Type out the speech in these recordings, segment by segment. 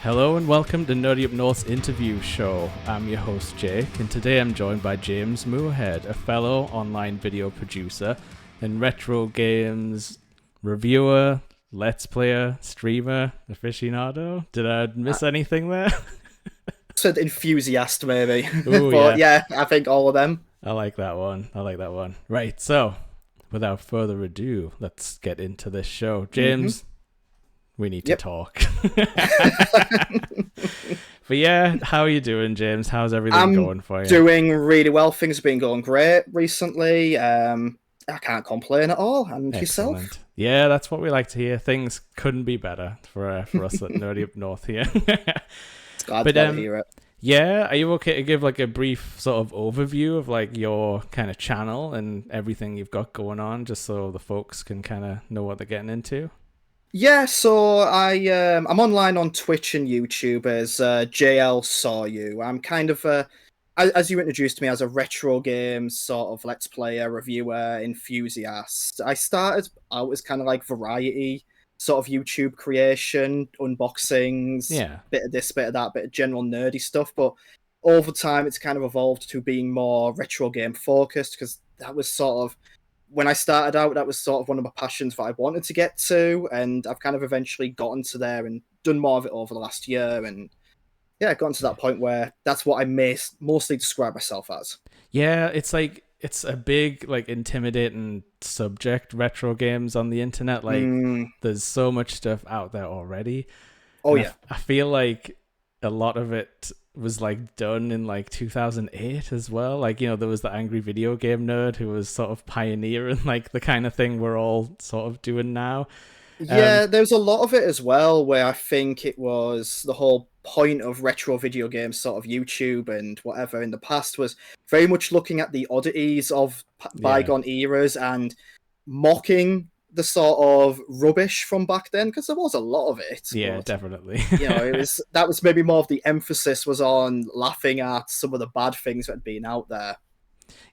Hello and welcome to Nerdy Up North's interview show. I'm your host Jake, and today I'm joined by James Moorehead, a fellow online video producer and retro games reviewer, let's player, streamer, aficionado. Did I miss anything there? Said enthusiast maybe. Ooh, But yeah. yeah, I think all of them. I like that one. Right, so without further ado, let's get into this show. James, we need to Yep. talk. But yeah, how are you doing, James? How's everything I'm going for you? doing really well. Things have been going great recently. I can't complain at all. And yourself? Excellent. Yeah, that's what we like to hear. Things couldn't be better for us at Nerdy Up North here. Glad But to hear it. yeah, are you okay to give like a brief sort of overview of like your kind of channel and everything you've got going on, just so the folks can kind of know what they're getting into? Yeah, so I'm online on Twitch and YouTube as JL Saw You. I'm kind of as you introduced me as a retro games sort of let's player, reviewer, enthusiast. I started out as kind of like variety sort of YouTube creation, unboxings, Yeah. bit of this, bit of that, bit of general nerdy stuff. But over time, it's kind of evolved to being more retro game focused because that was sort of when I started out, that was sort of one of my passions that I wanted to get to, and I've kind of eventually gotten to there and done more of it over the last year, and yeah, gotten to that point where that's what I mostly describe myself as. Yeah, it's like it's a big like intimidating subject, retro games on the internet. Like Mm, there's so much stuff out there already. oh And yeah, I feel like a lot of it was like done in like 2008 as well. Like, there was the angry video game nerd who was sort of pioneering like the kind of thing we're all sort of doing now. Um, yeah. There's a lot of it as well where I think it was the whole point of retro video games, sort of YouTube and whatever in the past was very much looking at the oddities of yeah, bygone eras and mocking the sort of rubbish from back then because there was a lot of it, yeah, but definitely. that was maybe more of the emphasis was on laughing at some of the bad things that had been out there.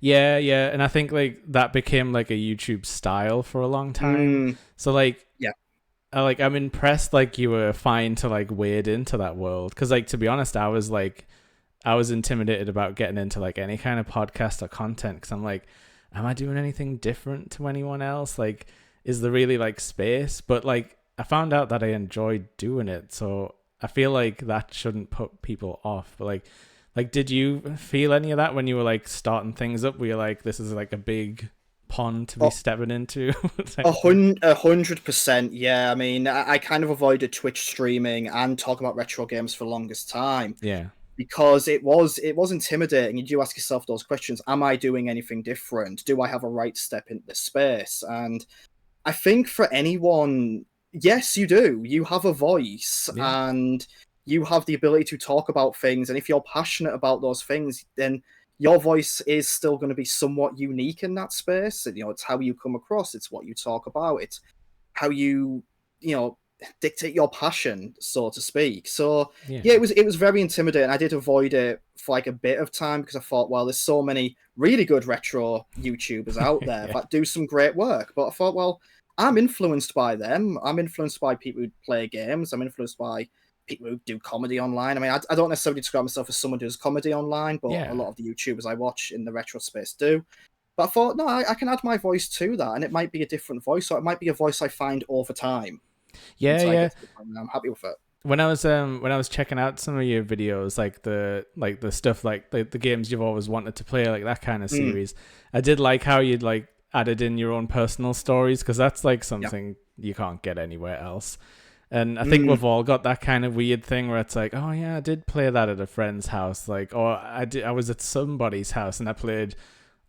Yeah, yeah, and I think like that became like a YouTube style for a long time. Mm, So like yeah. I'm impressed like you were fine to like wade into that world, because like to be honest, I was intimidated about getting into like any kind of podcast or content, because I'm like, am I doing anything different to anyone else? Like, is there really like space? But like I found out that I enjoyed doing it, so I feel like that shouldn't put people off. But like did you feel any of that when you were like starting things up? Were you like, this is like a big pond to be Oh, stepping into type A of thing? 100%, yeah. I mean, I kind of avoided Twitch streaming and talking about retro games for the longest time Yeah. because it was intimidating. You do ask yourself those questions: Am I doing anything different? Do I have a right to step into this space? And I think for anyone, yes, you do. You have a voice, Yeah. and you have the ability to talk about things. And if you're passionate about those things, then your voice is still going to be somewhat unique in that space. And, it's how you come across. It's what you talk about. It's how you know, dictate your passion, so to speak. So Yeah. yeah, it was very intimidating. I did avoid it for like a bit of time because I thought, well, there's so many really good retro YouTubers out there Yeah. that do some great work. But I thought, well, I'm influenced by them. I'm influenced by people who play games. I'm influenced by people who do comedy online. I mean, I don't necessarily describe myself as someone who does comedy online, but a Yeah. lot of the YouTubers I watch in the retro space do. But I thought, no, I can add my voice to that, and it might be a different voice, or it might be a voice I find over time Yeah, until I yeah. get to the point where I'm happy with it. When I was checking out some of your videos, like the stuff like the games you've always wanted to play, like that kind of Mm, series, I did like how you'd like added in your own personal stories, because that's like yeah. something you can't get anywhere else. And I think Mm, we've all got that kind of weird thing where it's like, oh yeah, I did play that at a friend's house, like, or I was at somebody's house and I played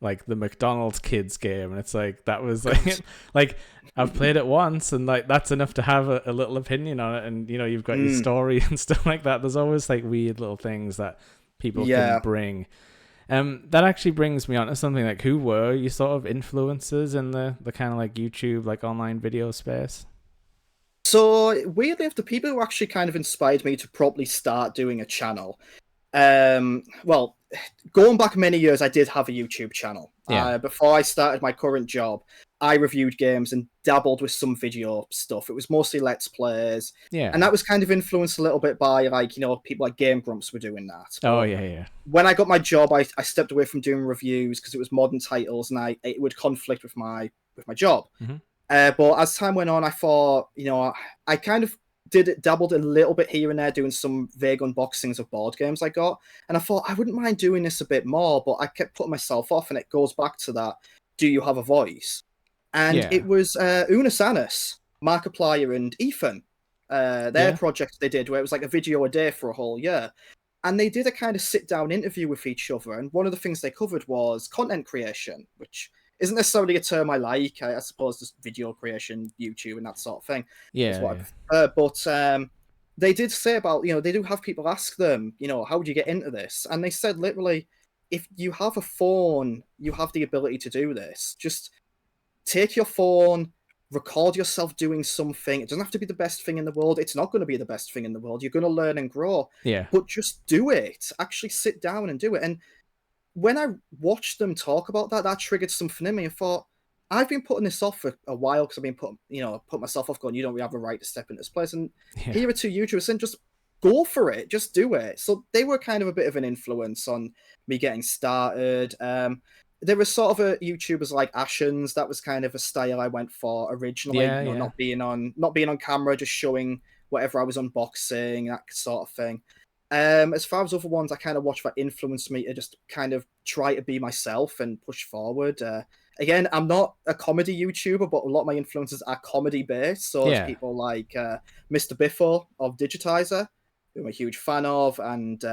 like the McDonald's kids game, and it's like that was God. like like I've played it once, and like that's enough to have a little opinion on it. And you've got your Mm, story and stuff like that. There's always like weird little things that people can yeah. bring. That actually brings me on to something like, who were your sort of influences in the kind of like YouTube, like online video space? So weirdly, of the people who actually kind of inspired me to properly start doing a channel, Well, going back many years, I did have a YouTube channel. Yeah. Before I started my current job, I reviewed games and dabbled with some video stuff. It was mostly Let's Plays, and Yeah. that was kind of influenced a little bit by people like Game Grumps were doing that. Oh, But yeah, yeah. when I got my job, I stepped away from doing reviews because it was modern titles, and it would conflict with my job. Hmm. But as time went on, I thought, I kind of dabbled a little bit here and there, doing some vague unboxings of board games I got, and I thought I wouldn't mind doing this a bit more, but I kept putting myself off, and it goes back to that. Do you have a voice? And it Yeah. was Una Sanis, Markiplier, and Ethan. Their Yeah. project they did, where it was like a video a day for a whole year. And they did a kind of sit down interview with each other. And one of the things they covered was content creation, which isn't necessarily a term I like. I suppose just video creation, YouTube, and that sort of thing is Yeah. what I Yeah. prefer. But they did say about, they do have people ask them, how would you get into this? And they said literally, if you have a phone, you have the ability to do this. Just take your phone, record yourself doing something. It doesn't have to be the best thing in the world. It's not going to be the best thing in the world. You're going to learn and grow, Yeah. but just do it. Actually sit down and do it. And when I watched them talk about that, that triggered something in me. I thought, I've been putting this off for a while because I've been put myself off going, you don't really have a right to step into this place. And Yeah. here are two YouTubers saying, just go for it, just do it. So they were kind of a bit of an influence on me getting started. There was sort of a YouTubers like Ashens. That was kind of a style I went for originally. Yeah. Yeah. Not being on camera, just showing whatever I was unboxing, that sort of thing. As far as other ones, I kind of watched that influenced me to just kind of try to be myself and push forward. Again, I'm not a comedy YouTuber, but a lot of my influences are comedy based. So it's Yeah. people like Mr. Biffo of Digitizer, who I'm a huge fan of, and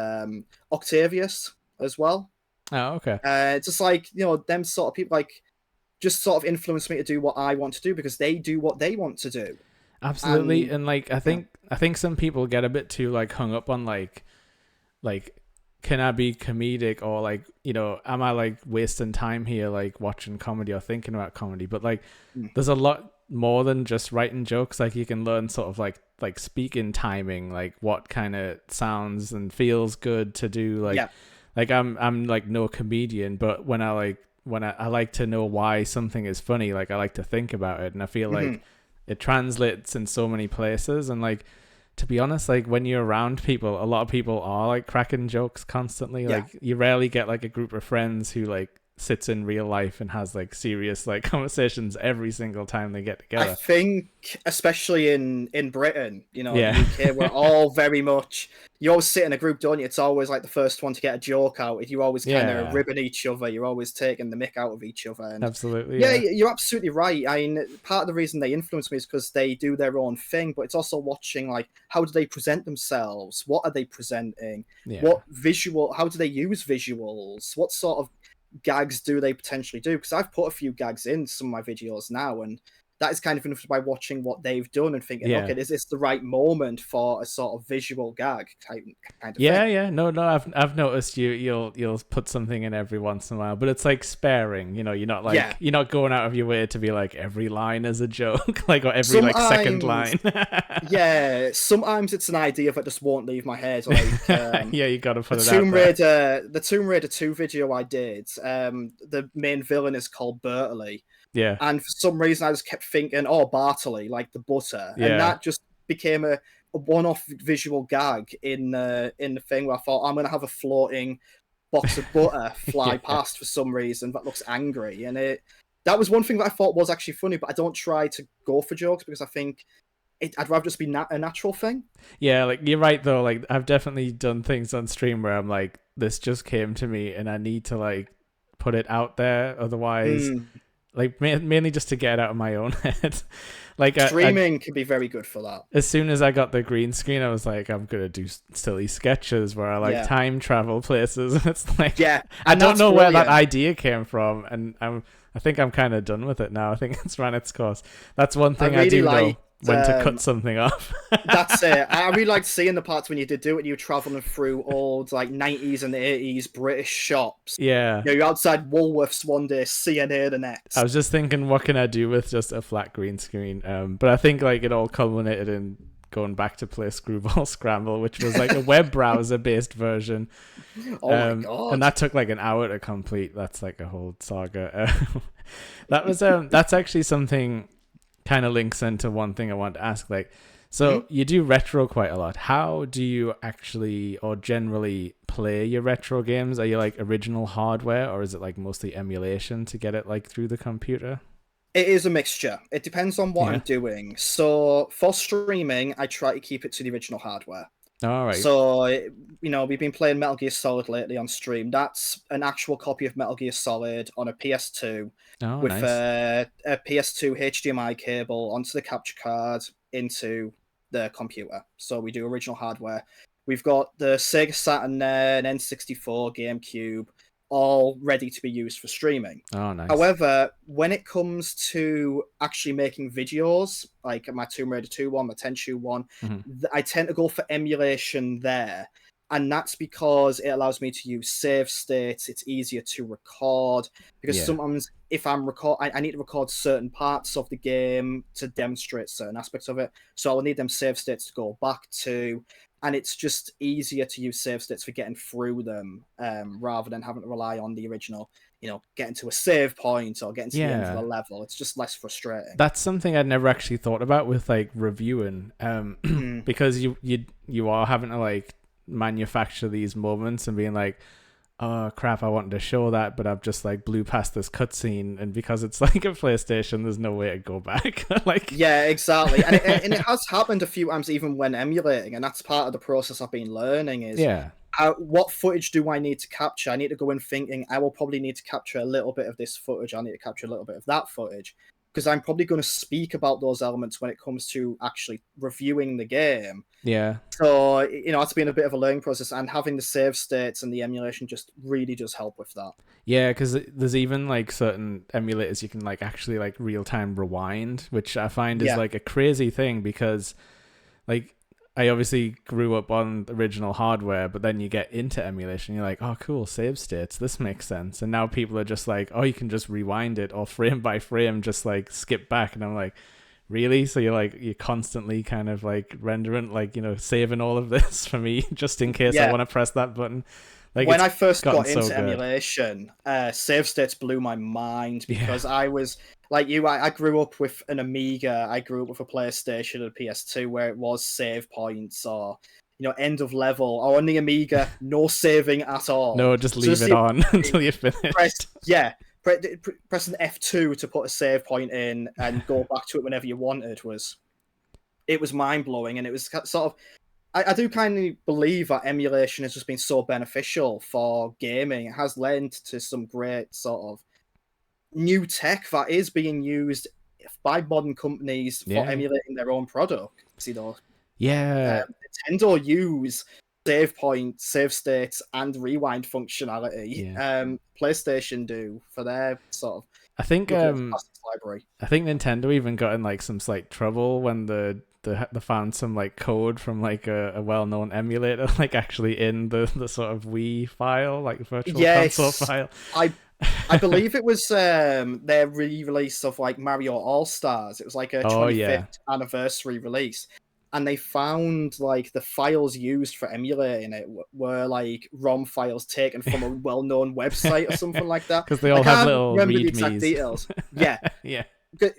Octavius as well. Oh, okay. Just like, them sort of people like just sort of influence me to do what I want to do because they do what they want to do. Absolutely. And And like yeah, I think some people get a bit too like hung up on like can I be comedic, or like, am I like wasting time here like watching comedy or thinking about comedy? But like mm, there's a lot more than just writing jokes. Like you can learn sort of like speaking timing, like what kind of sounds and feels good to do. yeah, Like I'm like no comedian, but when I like to know why something is funny, like I like to think about it, and I feel mhm, like it translates in so many places. And like, to be honest, like when you're around people, a lot of people are like cracking jokes constantly. yeah. Like you rarely get like a group of friends who like sits in real life and has like serious like conversations every single time they get I together. think, especially in Britain, Yeah. the UK, we're all very much. You always sit in a group, don't you? It's always like the first one to get a joke out. You're always kind of Yeah, ribbing each other. You're always taking the mick out of each other. And absolutely. yeah, Yeah. you're absolutely right. I mean, part of the reason they influence me is because they do their own thing, but it's also watching like how do they present themselves? What are they presenting? Yeah. How do they use visuals? What sort of gags do they potentially do? Because I've put a few gags in some of my videos now, and that is kind of influenced by watching what they've done and thinking, Yeah. okay, is this the right moment for a sort of visual gag kind of Yeah, thing? yeah. No, I've noticed you'll put something in every once in a while, but it's like sparing, you're not Yeah. like you're not going out of your way to be like every line is a joke, like or every like second Sometimes, line. yeah, sometimes it's an idea that just won't leave my head. Like Yeah, you got to the put it out there. The Tomb Raider 2 video I did, the main villain is called Bertley. Yeah. And for some reason, I just kept thinking, oh, Bartley, like the butter. And Yeah. that just became a one-off visual gag in the thing where I thought, I'm going to have a floating box of butter fly Yeah. past for some reason that looks angry. And that was one thing that I thought was actually funny, but I don't try to go for jokes because I think I'd rather just be a natural thing. Yeah, like you're right though. Like I've definitely done things on stream where I'm like, this just came to me and I need to like put it out there. Otherwise, Mm. like mainly just to get it out of my own head. Like Streaming can be very good for that. as soon as I got the green screen, I was like, I'm gonna do silly sketches where I like Yeah. time travel places. It's like Yeah. I And don't that's know where that brilliant. idea came from, and I think I'm kind of done with it now. I think it's run its course. That's one thing I really do know, liked, when to cut something off. That's it. I really liked seeing the parts when you did do it. You were traveling through old like 90s and 80s British shops. Yeah. You're outside Woolworths one day, CNA the I next. was just thinking, what can I do with just a flat green screen? But I think like it all culminated in going back to play Screwball Scramble, which was like a web browser based version. Oh my god! And that took like an hour to complete. That's like a whole saga. That's actually something kind of links into one thing I want to ask. Like, so you do retro quite a lot. How do you actually or generally play your retro games? Are you like original hardware, or is it like mostly emulation to get it like through the computer? It is a mixture. It depends on what I'm doing. So for streaming, I try to keep it to the original hardware. All right. So, we've been playing Metal Gear Solid lately on stream. That's an actual copy of Metal Gear Solid on a PS2 Oh, with nice. a PS2 HDMI cable onto the capture card into the computer. So we do original hardware. We've got the Sega Saturn there, an N64, GameCube, all ready to be used for streaming. Oh, nice. However, when it comes to actually making videos, like my Tomb Raider 2 one, my Tenchu one, I tend to go for emulation there. And that's because it allows me to use save states. It's easier to record because sometimes if I need to record certain parts of the game to demonstrate certain aspects of it. So I'll need them save states to go back to. And it's just easier to use save states for getting through them rather than having to rely on the original, getting to a save point or getting to the end of the level. It's just less frustrating. That's something I'd never actually thought about with like reviewing, because you are having to like manufacture these moments and being like, oh crap, I wanted to show that, but I've just like blew past this cutscene, and because it's like a PlayStation, there's no way to go back. Like, yeah, exactly, and it has happened a few times even when emulating, and that's part of the process I've been learning. Is what footage do I need to capture? I need to go in thinking I will probably need to capture a little bit of this footage. I need to capture a little bit of that footage because I'm probably going to speak about those elements when it comes to actually reviewing the game. Yeah. So, it's been a bit of a learning process, and having the save states and the emulation just really does help with that. Yeah, because there's even like certain emulators you can like actually like real-time rewind, which I find is like a crazy thing because like I obviously grew up on the original hardware, but then you get into emulation, you're like, oh cool, save states, this makes sense. And now people are just like, oh, you can just rewind it or frame by frame just like skip back. And I'm like, really? So you're constantly kind of like rendering, like, saving all of this for me just in case I want to press that button. Like, when I first got into emulation, save states blew my mind because I was like you. I grew up with an Amiga. I grew up with a PlayStation and a PS2 where it was save points or end of level. Or on the Amiga, no saving at all. No, just leave it on until you finish. Pressing F2 to put a save point in and go back to it whenever you wanted was mind blowing, and it was sort of. I do kind of believe that emulation has just been so beneficial for gaming. It has led to some great sort of new tech that is being used by modern companies for emulating their own products. Nintendo use save points, save states, and rewind functionality. PlayStation do for their sort of. I think library. I think Nintendo even got in like some slight trouble when they found some like code from like a well-known emulator like actually in the sort of Wii file, like virtual console file. I believe it was their re-release of like Mario All-Stars. It was like a 25th anniversary release. And they found like the files used for emulating it were like ROM files taken from a well-known website or something like that. Because they all have little remember the exact details. Yeah.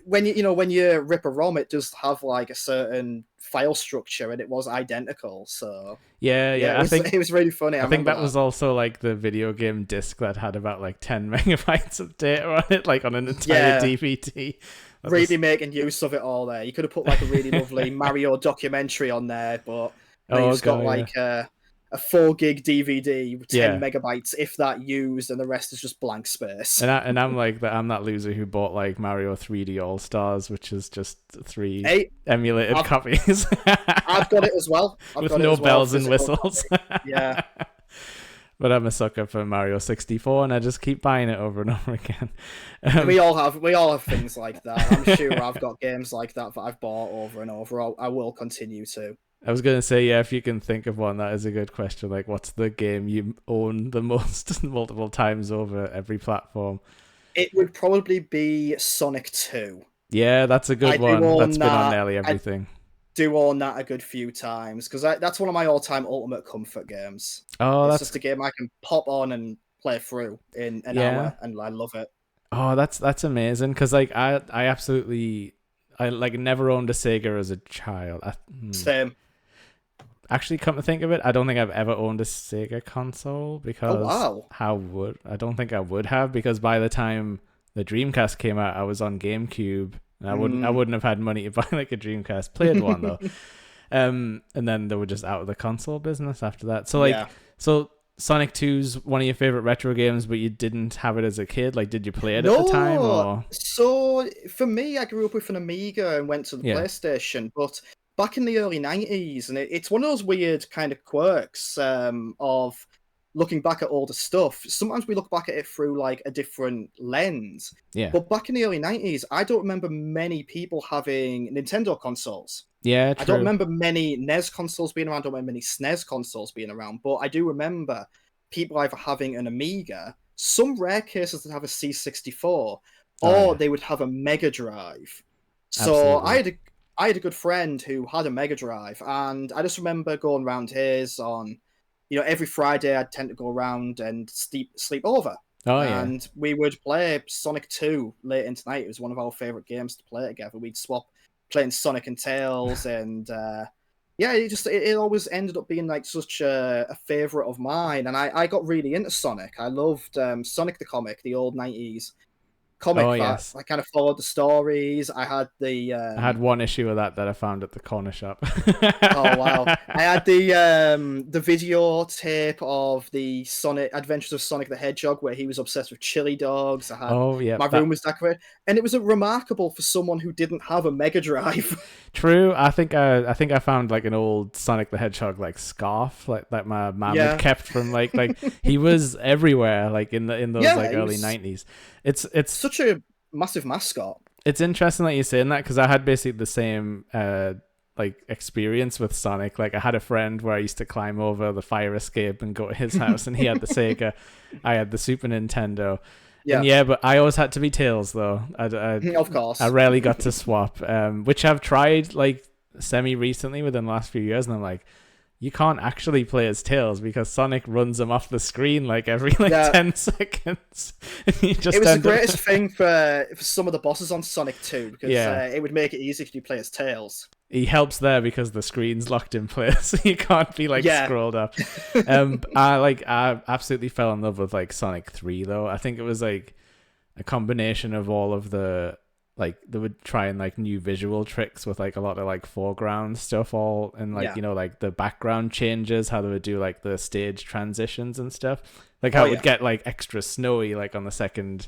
When you rip a ROM, it does have like a certain file structure, and it was identical. So I think it was really funny. I think that was also like the video game disc that had about like 10 megabytes of data on it, like on an entire DVD. Really making use of it all there. You could have put like a really lovely Mario documentary on there, but you've got like a 4 gig DVD, 10 megabytes, if that used, and the rest is just blank space. And I'm like I'm that loser who bought like Mario 3D All Stars, which is just 3 emulated copies. I've got it as well. With no bells and whistles. Yeah. But I'm a sucker for Mario 64, and I just keep buying it over and over again. We all have things like that. I'm sure I've got games like that I've bought over and over. I will continue to. I was going to say, if you can think of one, that is a good question. Like, what's the game you own the most multiple times over every platform? It would probably be Sonic 2. Yeah, that's a good one. That's been on nearly everything. do own that a good few times because that's one of my all-time ultimate comfort games. Oh, It's that's just a game I can pop on and play through in an yeah. hour, and I love it. Oh, that's amazing. Because like I absolutely I like never owned a Sega as a child. Same. Actually, come to think of it, I don't think I've ever owned a Sega console Oh because wow. I don't think I would have because by the time the Dreamcast came out, I was on GameCube and I Mm. wouldn't have had money to buy like a Dreamcast. Played one though. And then they were just out of the console business after that. So like Yeah. so Sonic 2's one of your favorite retro games, but you didn't have it as a kid. Like, did you play it at the time No. or? So for me, I grew up with an Amiga and went to the Yeah, PlayStation, but back in the early 90s, and it's one of those weird kind of quirks of looking back at all the stuff. Sometimes we look back at it through like a different lens. yeah, But back in the early 90s, I don't remember many people having Nintendo consoles. yeah. I don't True. remember many NES consoles being around. I don't remember many SNES consoles being around, but I do remember people either having an Amiga, some rare cases that have a C64, Oh or yeah, they would have a Mega Drive. So absolutely. I had a good friend who had a Mega Drive, and I just remember going around his on, every Friday I'd tend to go around and sleep over. Oh yeah. And we would play Sonic 2 late into night. It was one of our favorite games to play together. We'd swap playing Sonic and Tails, and yeah, it always ended up being like such a favorite of mine. And I got really into Sonic. I loved Sonic the comic, the old 90s Oh comic that yes. I kind of followed the stories. I had the I had one issue of that I found at the corner shop. oh wow. I had the videotape of the Sonic Adventures of Sonic the Hedgehog where he was obsessed with chili dogs. I had Oh yeah, my that room was decorated, and it was a remarkable for someone who didn't have a Mega Drive. true. I think I found like an old Sonic the Hedgehog like scarf like that my mom had Yeah. kept from like he was everywhere like in those Yeah, like he early was 90s. It's such a massive mascot. it's interesting that you're saying that because I had basically the same like experience with Sonic. Like I had a friend where I used to climb over the fire escape and go to his house, and he had the Sega, I had the Super Nintendo, and Yeah, yeah, but I always had to be Tails though. of I course. rarely got to swap, which I've tried like semi recently within the last few years, and I'm like, you can't actually play as Tails because Sonic runs him off the screen like every like Yeah, 10 seconds. You it just was the end up, greatest thing for some of the bosses on Sonic 2 because yeah. it would make it easy if you play as Tails. He helps there because the screen's locked in place. You can't be like Yeah. scrolled up. I absolutely fell in love with like Sonic 3 though. I think it was like a combination of all of the like they would try and like new visual tricks with like a lot of like foreground stuff all and like Yeah. like the background changes, how they would do like the stage transitions and stuff. Like Oh how it would yeah. get like extra snowy like on the second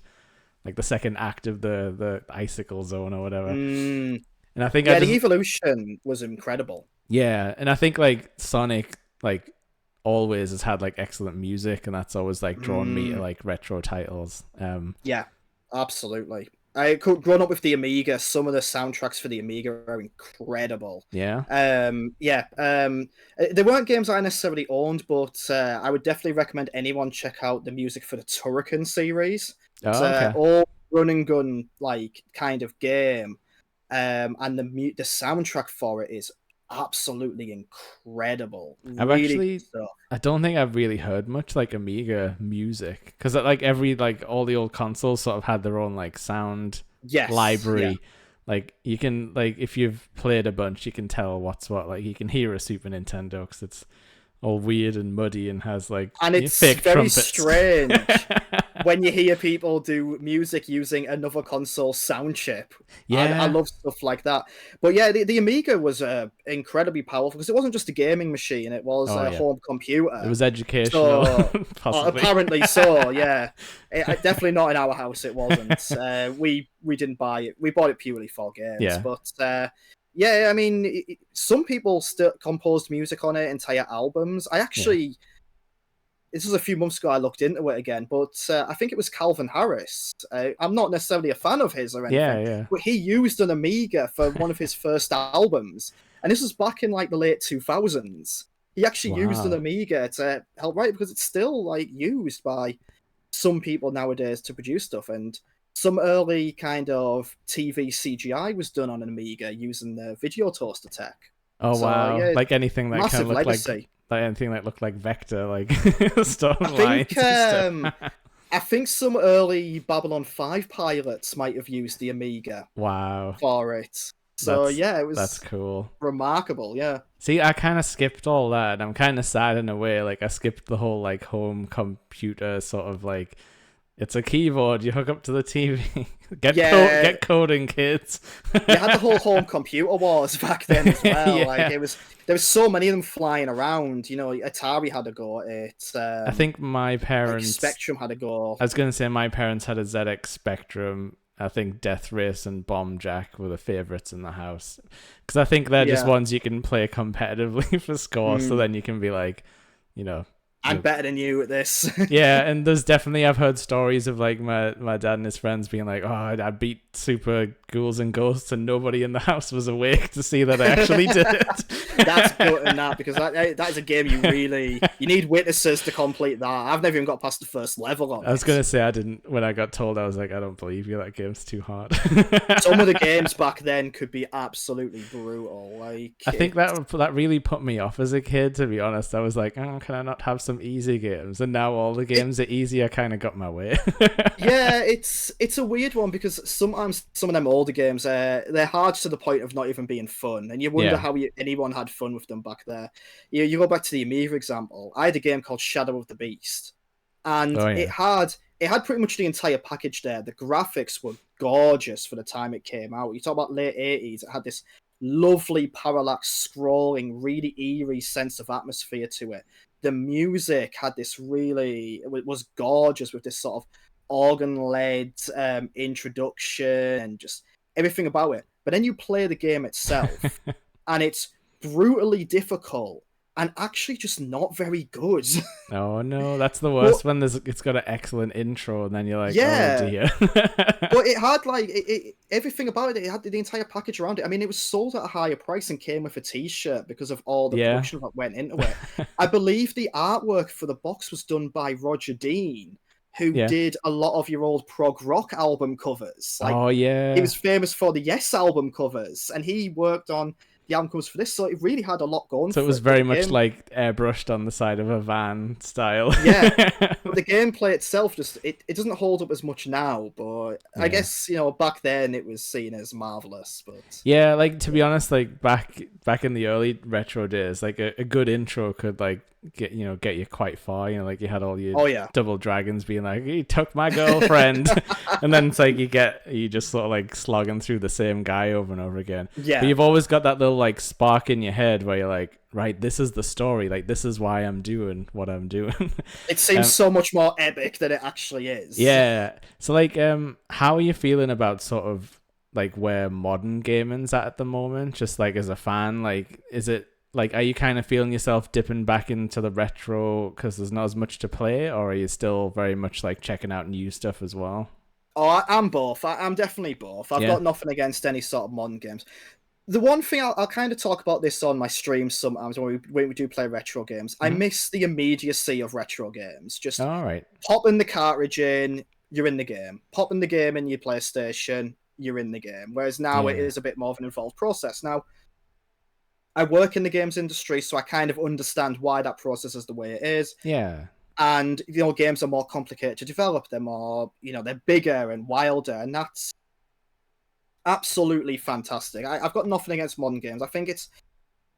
act of the icicle zone or whatever. Mm, And I think I yeah, the just evolution was incredible. yeah, and I think like Sonic like always has had like excellent music and that's always like drawn me to Mm, like retro titles. yeah, absolutely. Growing up with the Amiga, some of the soundtracks for the Amiga are incredible. Yeah. Yeah, they weren't games I necessarily owned, but I would definitely recommend anyone check out the music for the Turrican series. It's Oh, okay. all run and gun like kind of game, and the soundtrack for it is absolutely incredible. I've Really good actually stuff. I don't think I've really heard much like Amiga music because like every like all the old consoles sort of had their own like sound Yes, yeah. library. Like you can like if you've played a bunch, you can tell what's what. Like you can hear a Super Nintendo because it's all weird and muddy and has like And it's fake very trumpets. strange when you hear people do music using another console sound chip. I Yeah, love stuff like that. But yeah, the Amiga was incredibly powerful because it wasn't just a gaming machine, it was oh a yeah, home it computer. was educational, So possibly. apparently so, yeah. Definitely not in our house, it wasn't. We didn't buy it. We bought it purely for games. Yeah, But yeah, I mean, some people still composed music on it, entire albums. I yeah, actually this was a few months ago I looked into it again, but I think it was Calvin Harris. I'm not necessarily a fan of his or anything, yeah, but he used an Amiga for one of his first albums, and this was back in like the late 2000s. He actually used an wow. Amiga to help write because it's still like used by some people nowadays to produce stuff, and some early kind of TV CGI was done on an Amiga using the video toaster tech. Oh So wow! yeah, Like anything that kind of massive looked legacy. like anything that looked like Vector, like stone I think lines and stuff. I think some early Babylon 5 pilots might have used the Amiga Wow, for it. So that's yeah, it that's was cool. remarkable. Yeah. See, I kind of skipped all that, and I'm kind of sad in a way. Like I skipped the whole like home computer sort of like it's a keyboard you hook up to the TV. Yeah, Get coding, kids. you had the whole home computer wars back then as well. Like Yeah, it was, there was so many of them flying around. You know, Atari had a go at it. I think my Like parents. Spectrum had a go. I was gonna say my parents had a ZX Spectrum. I think Death Race and Bomb Jack were the favorites in the house because I think they're just Yeah. ones you can play competitively for score. So Mm. then you can be like, you know, I'm better than you at this. yeah, and there's definitely I've heard stories of like my dad and his friends being like, "Oh, I beat Super Ghouls and Ghosts, and nobody in the house was awake to see that I actually did That's good it." in that because that is a game you need witnesses to complete that. I've never even got past the first level on I was it. gonna say I didn't when I got told. I was like, I don't believe you. That game's too hard. Some of the games back then could be absolutely brutal. Like I think that really put me off as a kid. To be honest, I was like, oh, can I not have some easy games? And now all the games are easy. I kind of got my way. yeah, it's a weird one because sometimes some of them older games they're hard to the point of not even being fun, and you wonder Yeah. how anyone had fun with them back there. You go back to the Amiga example. I had a game called Shadow of the Beast, and Oh it yeah. had pretty much the entire package there. The graphics were gorgeous for the time it came out. You talk about late 80s, it had this lovely parallax scrolling, really eerie sense of atmosphere to it. The music had this really, it was gorgeous with this sort of organ-led introduction and just everything about it. But then you play the game itself, and it's brutally difficult and actually just not very good. Oh no, that's the But worst when it's got an excellent intro and then you're like, oh yeah, dear. but it had like everything about it. It had the entire package around it. I mean, it was sold at a higher price and came with a T-shirt because of all the Yeah. production that went into it. I believe the artwork for the box was done by Roger Dean, who Yeah. did a lot of your old prog rock album covers. Like Oh he yeah. was famous for the Yes album covers, and he worked on the album covers for this. So it really had a lot going So it for was it. But very the much game, like airbrushed on the side of a van style. yeah, but the gameplay itself just it doesn't hold up as much now, but I Yeah. guess back then it was seen as marvelous. But Yeah, like to be honest, like back in the early retro days, like a good intro could like get you quite far. Like you had all your oh yeah, double dragons being like, he took my girlfriend. And then it's like you just sort of like slogging through the same guy over and over again. yeah, But you've always got that little like spark in your head where you're like, right, this is the story, like this is why I'm doing what I'm doing. it seems so much more epic than it actually is. Yeah. So like how are you feeling about sort of like where modern gaming's at the moment? Just like as a fan, like is it like are you kind of feeling yourself dipping back into the retro because there's not as much to play, or are you still very much like checking out new stuff as well? Oh, I'm both. I'm definitely both. I've Yeah. got nothing against any sort of modern games. The one thing I'll kind of talk about this on my stream sometimes when we do play retro games. I Mhm. miss the immediacy of retro games. Just All right. pop in the cartridge in, you're in the game. Pop in the game in your PlayStation, you're in the game. Whereas now it Yeah. is a bit more of an involved process. Now, I work in the games industry, so I kind of understand why that process is the way it is. Yeah. And games are more complicated to develop. They're more, they're bigger and wilder, and that's absolutely fantastic. I've got nothing against modern games. I think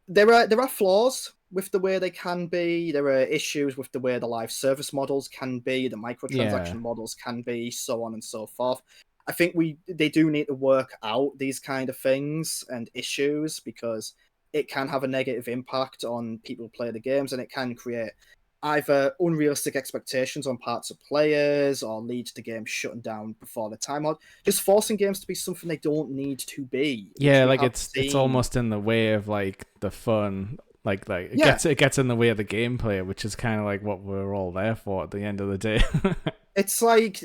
there are flaws with the way they can be. There are issues with the way the live service models can be, the Yeah. microtransaction models can be, so on and so forth. I think they do need to work out these kind of things and issues because it can have a negative impact on people who play the games, and it can create either unrealistic expectations on parts of players or lead to games shutting down before the time, or just forcing games to be something they don't need to be, which Yeah, we like have it's seen. almost in the way of like the fun. Like Yeah, it gets in the way of the gameplay, which is kind of like what we're all there for at the end of the day. it's like,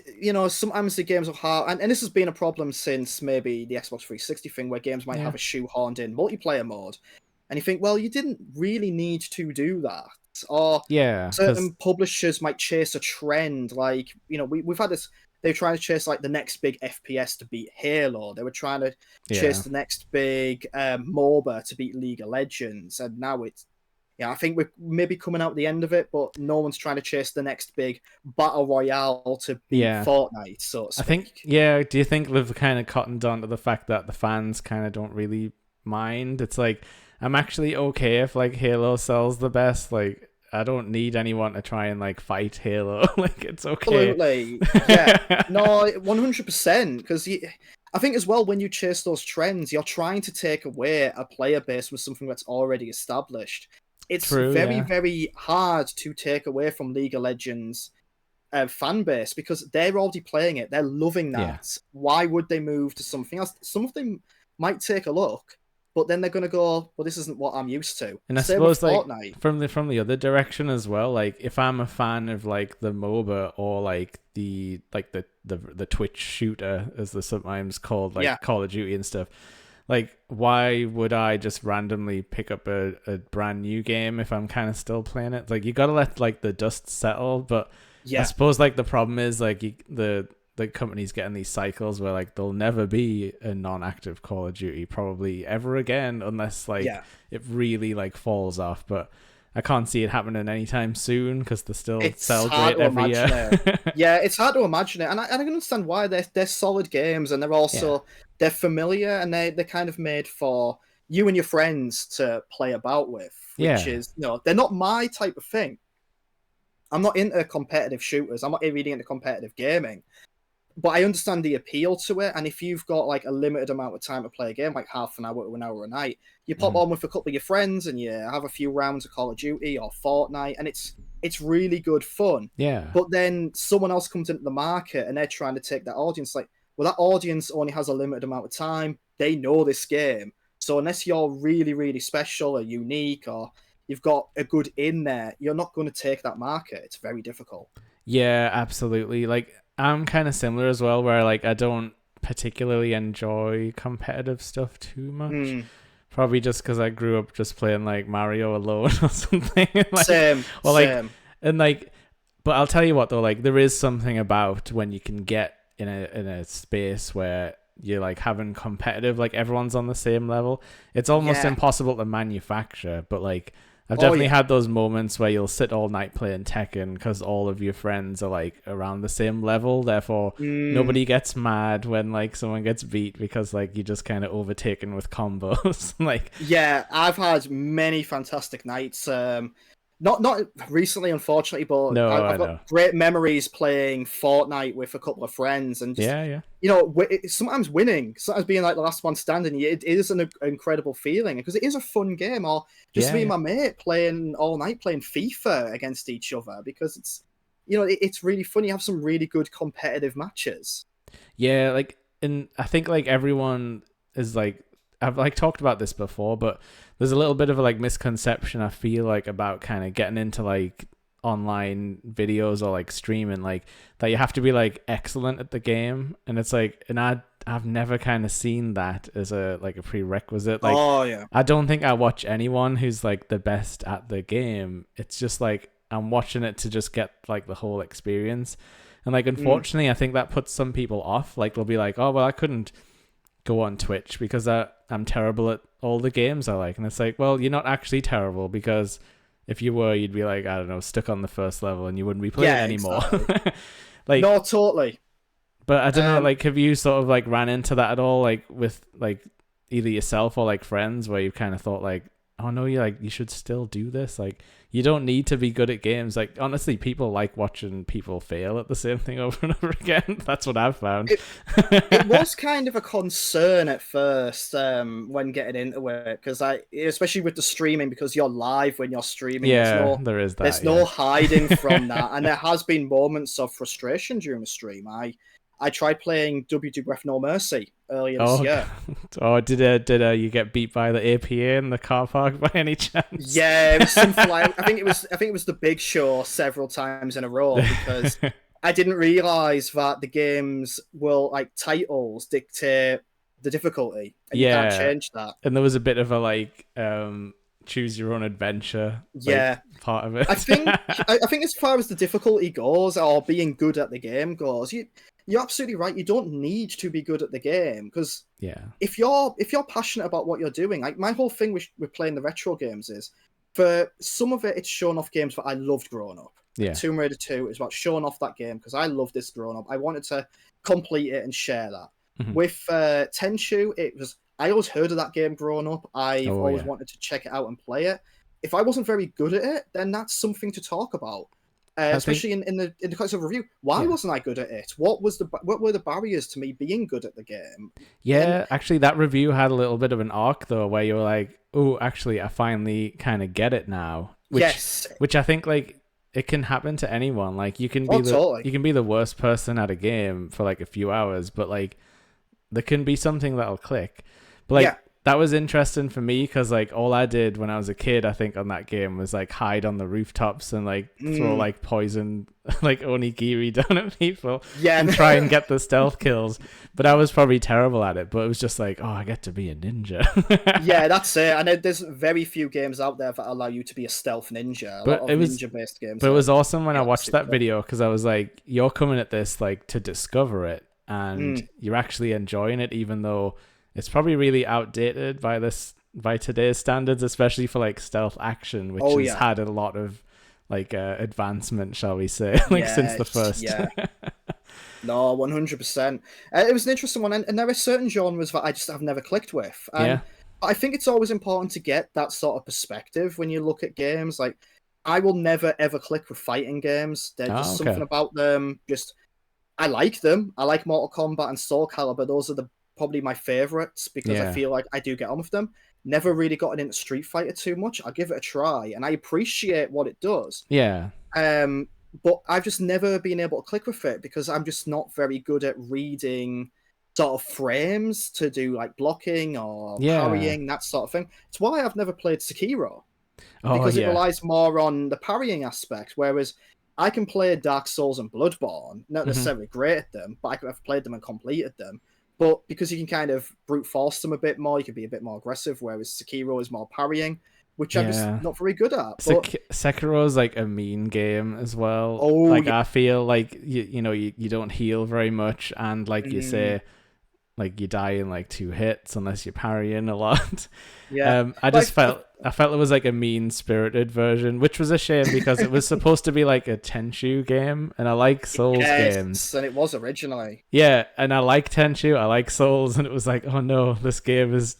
sometimes the games are hard, and this has been a problem since maybe the Xbox 360 thing, where games might Yeah. have a shoehorned in multiplayer mode, and you think, well, you didn't really need to do that. Or Yeah, because certain publishers might chase a trend, like, we've had this they were trying to chase like the next big FPS to beat Halo. They were trying to chase Yeah. the next big MOBA to beat League of Legends, and now it's yeah. I think we're maybe coming out the end of it, but no one's trying to chase the next big battle royale to beat Yeah. Fortnite, so to I think, speak. yeah, do you think they've kind of cottoned on to the fact that the fans kind of don't really mind? It's like, I'm actually okay if like Halo sells the best. Like, I don't need anyone to try and like fight Halo. Like, it's okay. Absolutely, yeah. No, 100%. Because I think as well, when you chase those trends, you're trying to take away a player base with something that's already established. It's True, very, yeah. very hard to take away from League of Legends fan base because they're already playing it. They're loving Yeah. that. Why would they move to something else? Some of them might take a look, but then they're going to go, well, this isn't what I'm used to. And I Same with suppose like Fortnite. from the other direction as well, like if I'm a fan of like the MOBA or like the Twitch shooter as they're sometimes called, like Yeah, Call of Duty and stuff, like why would I just randomly pick up a brand new game if I'm kind of still playing it? Like you gotta let like the dust settle, but I yeah, suppose like the problem is like the company's getting these cycles where like there'll never be a non-active Call of Duty probably ever again unless like yeah. it really like falls off. But I can't see it happening anytime soon because they still It's sell hard great to every year. imagine it. Yeah, it's hard to imagine it, and I can understand why. They're solid games, and they're Yeah, also they're familiar, and they're kind of made for you and your friends to play about with. Which yeah, is, they're not my type of thing. I'm not into competitive shooters. I'm not really into competitive gaming. But I understand the appeal to it. And if you've got like a limited amount of time to play a game, like half an hour to an hour a night, you pop mhm, on with a couple of your friends and you have a few rounds of Call of Duty or Fortnite, and it's really good fun. yeah. But then someone else comes into the market and they're trying to take that audience. Like, well, that audience only has a limited amount of time. They know this game, so unless you're really, really special or unique or you've got a good in there, you're not going to take that market. It's very difficult. Yeah, absolutely. Like I'm kind of similar as well, where like I don't particularly enjoy competitive stuff too much. Mm, Probably just because I grew up just playing like Mario alone or something. Like, same, or like, same. and like, but I'll tell you what though, like there is something about when you can get in a space where you're like having competitive, like everyone's on the same level. It's almost Yeah. impossible to manufacture, but like I've Oh definitely yeah. had those moments where you'll sit all night playing Tekken because all of your friends are like around the same level. Therefore, Mm, nobody gets mad when like someone gets beat because like you just kind of overtaken with combos. Like, yeah. I've had many fantastic nights. Not recently, unfortunately, but no, I I've got know. great memories playing Fortnite with a couple of friends, and just Yeah, yeah, sometimes winning, sometimes being like the last one standing. It is an incredible feeling because it is a fun game. Or just yeah, me and yeah. my mate playing all night, playing FIFA against each other because it's really fun. You have some really good competitive matches. Yeah, like, and I think like everyone is like, I've like talked about this before, but there's a little bit of a like misconception I feel like about kind of getting into like online videos or like streaming, like that you have to be like excellent at the game, and it's like, and I've never kind of seen that as a like a prerequisite. Like, Oh yeah. I don't think I watch anyone who's like the best at the game. It's just like I'm watching it to just get like the whole experience. And like Mm, unfortunately, I think that puts some people off. Like they'll be like, "Oh, well, I couldn't go on Twitch because I'm terrible at all the games I like." And it's like, "Well, you're not actually terrible because if you were, you'd be like, I don't know, stuck on the first level and you wouldn't be playing yeah, anymore." exactly. Like, No, totally. but I don't know, Um, like have you sort of like ran into that at all, like with like either yourself or like friends where you've kind of thought like, oh no, you should still do this. Like you don't need to be good at games. Like honestly, people like watching people fail at the same thing over and over again. That's what I've found. it it was kind of a concern at first when getting into it because especially with the streaming, because you're live when you're streaming. there's Yeah, no there is there's that. no Yeah. hiding from that, and there has been moments of frustration during the stream. I tried playing WWF No Mercy earlier this Oh, year. God. Oh, you get beat by the APA in the car park by any chance? Yeah, it was something like I think it was the Big Show several times in a row because I didn't realize that the games will like titles dictate the difficulty, and you can't Yeah, change that. and there was a bit of a like choose your own adventure like Yeah, part of I it. think I think as far as the difficulty goes, or being good at the game goes, you're absolutely right. You don't need to be good at the game because Yeah. if you're passionate about what you're doing, like my whole thing with playing the retro games is for some of it, it's showing off games that I loved growing up. Like Yeah. Tomb Raider 2 is about showing off that game because I loved this growing up. I wanted to complete it and share that. Mhm. With Tenchu, it was I always heard of that game growing up. I've Oh always yeah. wanted to check it out and play it. If I wasn't very good at it, then that's something to talk about. I think Especially in the context of review. Why yeah. wasn't I good at it? What were the barriers to me being good at the game? And Yeah, actually that review had a little bit of an arc though where you were like, "Oh, actually I finally kind of get it now." yes, Which I think like it can happen to anyone. Like oh totally. you can be the worst person at a game for like a few hours, but like there can be something that'll click. But Yeah. like that was interesting for me because like all I did when I was a kid, I think on that game was like hide on the rooftops and like throw Mm, like poison like onigiri down at people yeah. and try and get the stealth kills. But I was probably terrible at it. But it was just like, oh, I get to be a ninja. Yeah, that's it. And there's very few games out there that allow you to be a stealth ninja. A lot But of it was ninja-based games But it are was awesome when I yeah, watched super that tough. video because I was like, you're coming at this like to discover it and Mm. you're actually enjoying it, even though it's probably really outdated by today's standards, especially for like stealth action, which Oh has yeah. had a lot of like advancement, shall we say, like since the Yes, first. yeah. No, 100%. It was an interesting one, and there are certain genres that I just have never clicked with. Yeah. And I think it's always important to get that sort of perspective when you look at games. Like, I will never ever click with fighting games. There's Oh, just okay. something about them. Just I like them. I like Mortal Kombat and Soul Calibur. Those are the probably my favorites because I Yeah. feel like I do get on with them. Never really gotten into Street Fighter too much. I give it a try, and I appreciate what it does. Yeah. Um, but I've just never been able to click with it because I'm just not very good at reading sort of frames to do like blocking or Yeah. parrying, that sort of thing. It's why I've never played Sekiro Oh, because it yeah. relies more on the parrying aspect. Whereas I can play Dark Souls and Bloodborne, not Hmm. necessarily great at them, but I've played them and completed them. But because you can kind of brute force them a bit more, you can be a bit more aggressive. Whereas Sekiro is more parrying, which I'm just Yeah. not very good at. But Sekiro's like a mean game as well. oh Like yeah, I feel like you don't heal very much, and like you mm, say, like you die in like two hits unless you're parrying a lot. yeah. I But just felt it was like a mean spirited version, which was a shame because it was supposed to be like a Tenchu game, and I like Souls games. yes, and it was originally. Yeah, and I like Tenchu, I like Souls, and it was like, oh no, this game is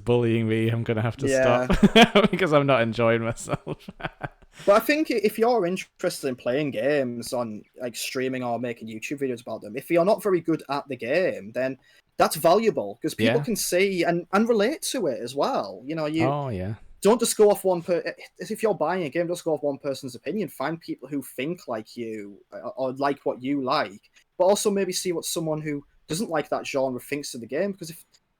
bullying me. I'm gonna have to stop Yeah. because I'm not enjoying myself. But I think if you're interested in playing games on like streaming or making YouTube videos about them, if you're not very good at the game, then that's valuable because people Yeah. can see and relate to it as well. You know, you Oh yeah. don't just go off if you're buying a game, don't just go off one person's opinion. Find people who think like you or like what you like, but also maybe see what someone who doesn't like that genre thinks of the game. Because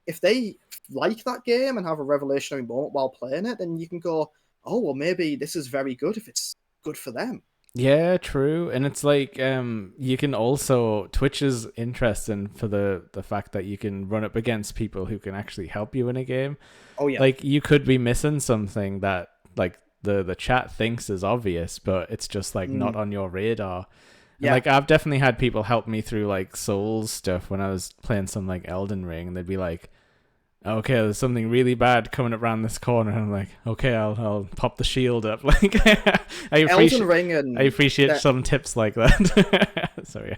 if they like that game and have a revolutionary moment while playing it, then you can go, oh well, maybe this is very good if it's good for them. Yeah, true. And it's like you can also Twitch is interesting for the fact that you can run up against people who can actually help you in a game. Oh yeah, Like you could be missing something that like the chat thinks is obvious, but it's just like not mm, on your radar. And yeah. like I've definitely had people help me through like Souls stuff when I was playing some like Elden Ring, and they'd be like, okay, there's something really bad coming up around this corner. And I'm like, okay, I'll pop the shield up. Like, Elden Ring I and appreciate some tips like that. Sorry.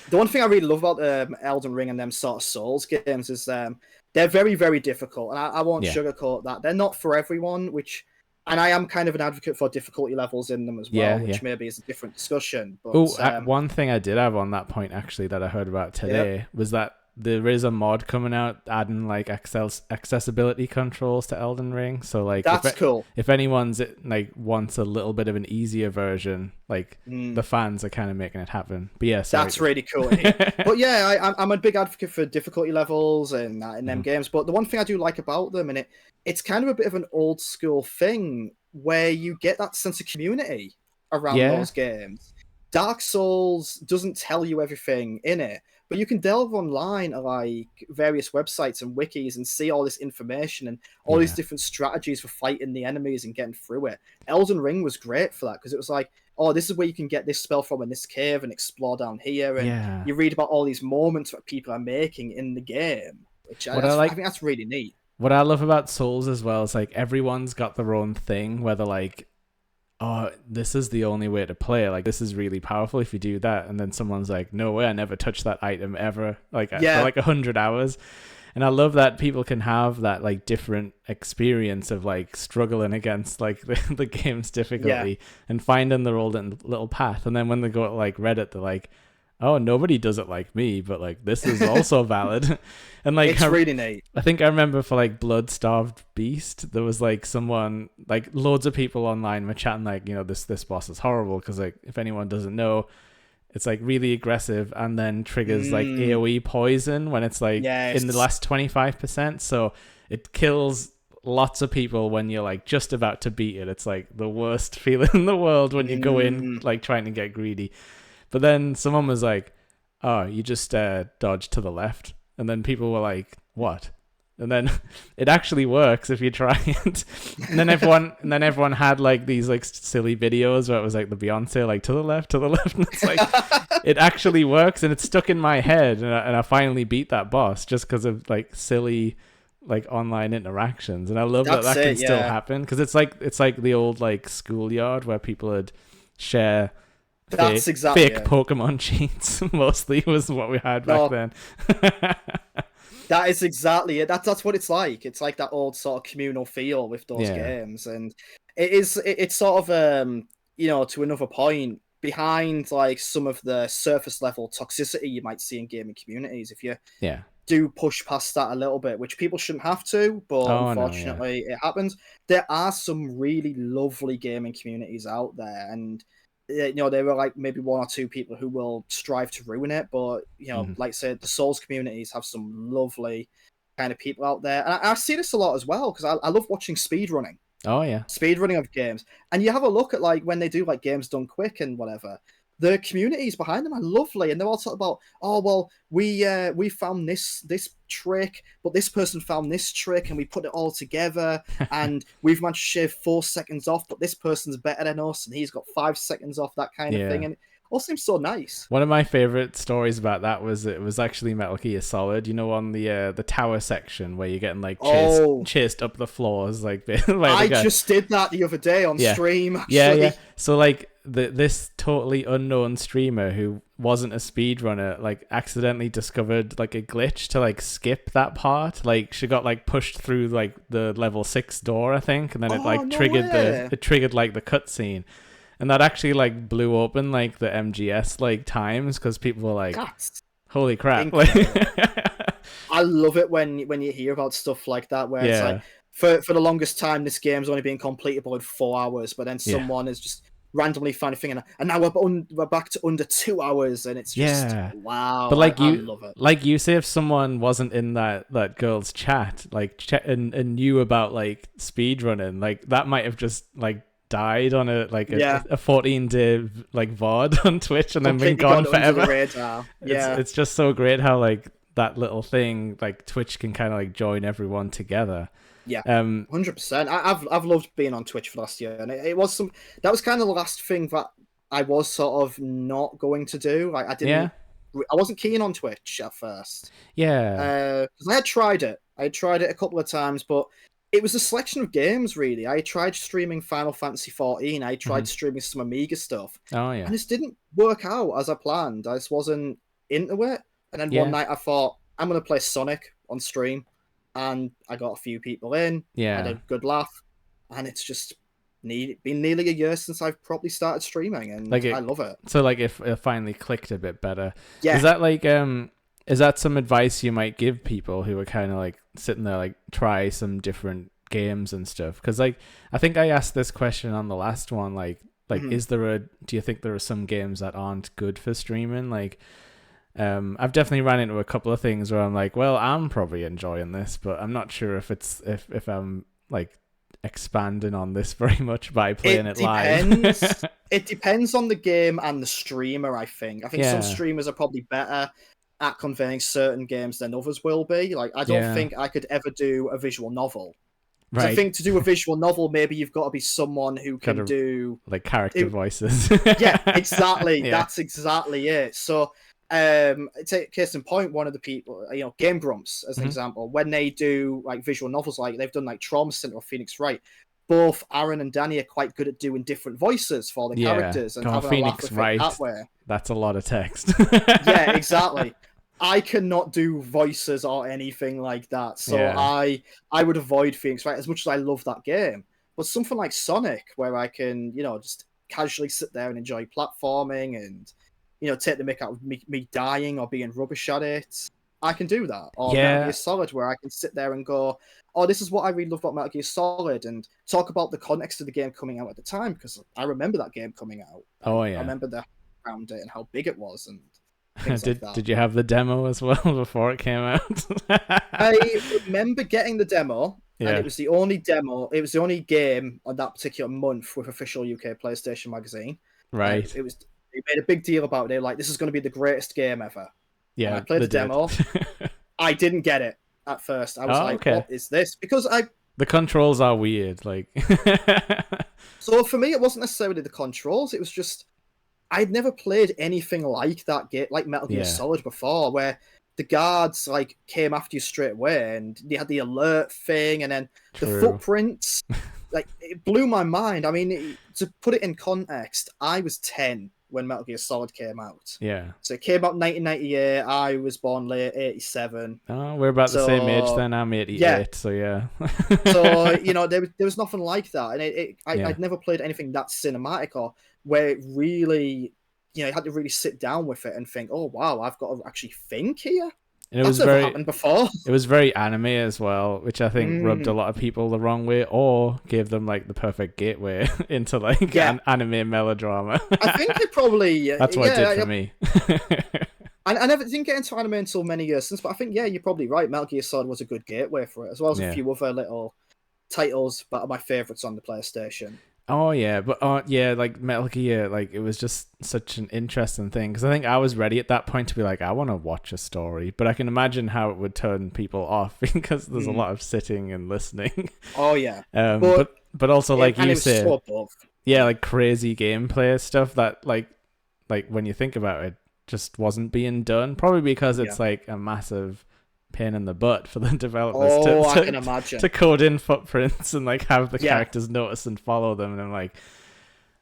the one thing I really love about Elden Ring and them sort of Souls games is they're very, very difficult, and I won't Yeah. sugarcoat that. They're not for everyone, and I am kind of an advocate for difficulty levels in them as well, Yeah. Yeah. which maybe is a different discussion. But Oh, one thing I did have on that point actually that I heard about yeah, today was that there is a mod coming out adding like accessibility controls to Elden Ring. So like that's cool. if anyone's like wants a little bit of an easier version, like Mm, the fans are kind of making it happen. But yeah, sorry. that's really cool. But yeah, I'm a big advocate for difficulty levels and that in them Mhm. games. But the one thing I do like about them, and it's kind of a bit of an old school thing where you get that sense of community around Yeah. those games. Dark Souls doesn't tell you everything in it, but you can delve online at like various websites and wikis and see all this information and all these Yeah. different strategies for fighting the enemies and getting through it. Elden Ring was great for that because it was like, oh, this is where you can get this spell from in this cave and explore down here. And Yeah. you read about all these moments that people are making in the game, which What I I like think that's really neat. what I love about Souls as well is like everyone's got their own thing where they're like, oh, this is the only way to play. Like, this is really powerful if you do that. And then someone's like, no way, I never touched that item ever. Like, for like 100 hours. And I love that people can have that like different experience of like struggling against like the game's difficulty and finding their own little path. And then when they go to like Reddit, they're like, oh, nobody does it like me, but like this is also valid. And like it's really neat. I think I remember for like Blood Starved Beast, there was like someone, like loads of people online were chatting like, you know, this boss is horrible because like if anyone doesn't know, it's like really aggressive and then triggers like AoE poison when it's like in the last 25%. So it kills lots of people when you're like just about to beat it. It's like the worst feeling in the world when you go in like trying to get greedy. But then someone was like, oh, you just dodge to the left. And then people were like, what? And then it actually works if you try it. And then everyone had like these like silly videos where it was like the Beyonce like to the left. And it's like it actually works, and it's stuck in my head. And I finally beat that boss just because of like silly like online interactions. And I love that can still happen because it's like the old like schoolyard where people would share fake Pokemon cheats. Mostly was what we had back then. That is exactly it. That's what it's like. It's like that old sort of communal feel with those games, and it's sort of you know, to another point, behind like some of the surface level toxicity you might see in gaming communities. If you do push past that a little bit, which people shouldn't have to, but unfortunately it happens. There are some really lovely gaming communities out there, and you know, there were like maybe one or two people who will strive to ruin it, but you know, like I said, the Souls communities have some lovely kind of people out there, and I see this a lot as well because I love watching speedrunning. Oh yeah, speedrunning of games, and you have a look at like when they do like games done quick and whatever. The communities behind them are lovely, and they're all talking about, oh well, we found this trick, but this person found this trick, and we put it all together, and we've managed to shave 4 seconds off, but this person's better than us, and he's got 5 seconds off, that kind of thing, and it all seems so nice. One of my favorite stories about that was it was actually Metal Gear Solid. You know, on the tower section where you're getting like chased up the floors, like I just did that the other day on stream. Actually. Yeah. So like this totally unknown streamer who wasn't a speedrunner like accidentally discovered like a glitch to like skip that part. Like she got like pushed through like the level 6 door, I think, and then it like triggered like the cutscene. And that actually like blew open like the MGS like times because people were like, holy crap. I love it when you hear about stuff like that where it's like for the longest time this game's only been completed in 4 hours, but then someone is just randomly find a thing, and now we're back to under 2 hours, and it's just wow. But like I love it. Like you say, if someone wasn't in that girl's chat like and knew about like speedrunning, like that might have just like died on a 14-day like VOD on Twitch and then been gone forever. It's just so great how like that little thing like Twitch can kind of like join everyone together. 100%. I've loved being on Twitch for last year, and it was that was kind of the last thing that I was sort of not going to do. Like I wasn't keen on Twitch at first. Because I had tried it a couple of times, but it was a selection of games, really. I tried streaming Final Fantasy 14. I tried streaming some Amiga stuff. And this didn't work out as I planned. I just wasn't into it. And then one night I thought, I'm going to play Sonic on stream. And I got a few people in. Had a good laugh. And it's just been nearly a year since I've properly started streaming. And I love it. So like it finally clicked a bit better. Yeah. Is that like... Is that some advice you might give people who are kind of like sitting there like try some different games and stuff? Because like I think I asked this question on the last one, like do you think there are some games that aren't good for streaming? Like I've definitely ran into a couple of things where I'm like, well, I'm probably enjoying this, but I'm not sure if it's if I'm like expanding on this very much by playing it live. It depends on the game and the streamer. I think some streamers are probably better at conveying certain games than others will be. Like I don't think I could ever do a visual novel. Because I Right. think to do a visual novel, maybe you've got to be someone who Kind can of do. like character voices. Yeah, exactly. Yeah. That's exactly it. So, take case in point, one of the people, Game Grumps, as an Hmm. example, when they do like visual novels, like they've done like Trauma Center or Phoenix Wright, both Aaron and Danny are quite good at doing different voices for the Yeah. characters and God, having a laugh Phoenix with it Wright. that way. That's a lot of text. Yeah, exactly. I cannot do voices or anything like that, so Yeah. I would avoid Phoenix Wright as much as I love that game. But something like Sonic, where I can just casually sit there and enjoy platforming and take the mick out of me dying or being rubbish at it, I can do that. Or Metal Gear Yeah. Solid, where I can sit there and go, "Oh, this is what I really love about Metal Gear Solid," and talk about the context of the game coming out at the time because I remember that game coming out. Oh I yeah. remember the around it and how big it was and things like that. Did you have the demo as well before it came out? I remember getting the demo, and it Yeah. was the only demo. It was the only game on that particular month with official UK PlayStation magazine. Right. It was. They made a big deal about it. They were like, "This is going to be the greatest game ever." And I Yeah, played they the did. demo. I didn't get it at first. I was Oh, like, okay. "What is this?" Because The controls are weird. Like, so for me, it wasn't necessarily the controls. It was just I'd never played anything like that game, like Metal Gear yeah, Solid before, where the guards like came after you straight away, and they had the alert thing, and then the true. footprints. Like it blew my mind. I mean, to put it in context, I was 10 when Metal Gear Solid came out. Yeah. So it came out in 1998. I was born late 87. Oh, we're about the same age So then. I'm yeah, 88, so yeah. so there was nothing like that, and Yeah. I'd never played anything that cinematic or where it really, you had to really sit down with it and think, oh wow, I've got to actually think here. And That's never happened before. it was very anime as well, which I think rubbed a Mm, lot of people the wrong way or gave them like the perfect gateway into like yeah, an anime melodrama. I think it probably That's what it did for yeah. me. I never didn't get into anime until many years since, but I think you're probably right. Metal Gear Solid was a good gateway for it, as well as a Yeah. few other little titles that are my favorites on the PlayStation. Oh yeah, but yeah, like Metal Gear, like it was just such an interesting thing because I think I was ready at that point to be like, I want to watch a story, but I can imagine how it would turn people off because there's a Mm. lot of sitting and listening. Oh yeah, but But also like and you it was say, so above. yeah, like crazy gameplay stuff that like when you think about it, just wasn't being done. Probably because Yeah. it's like a massive pain in the butt for the developers Oh, I can to imagine. to code in footprints and like have the Yeah, characters notice and follow them. And I'm like,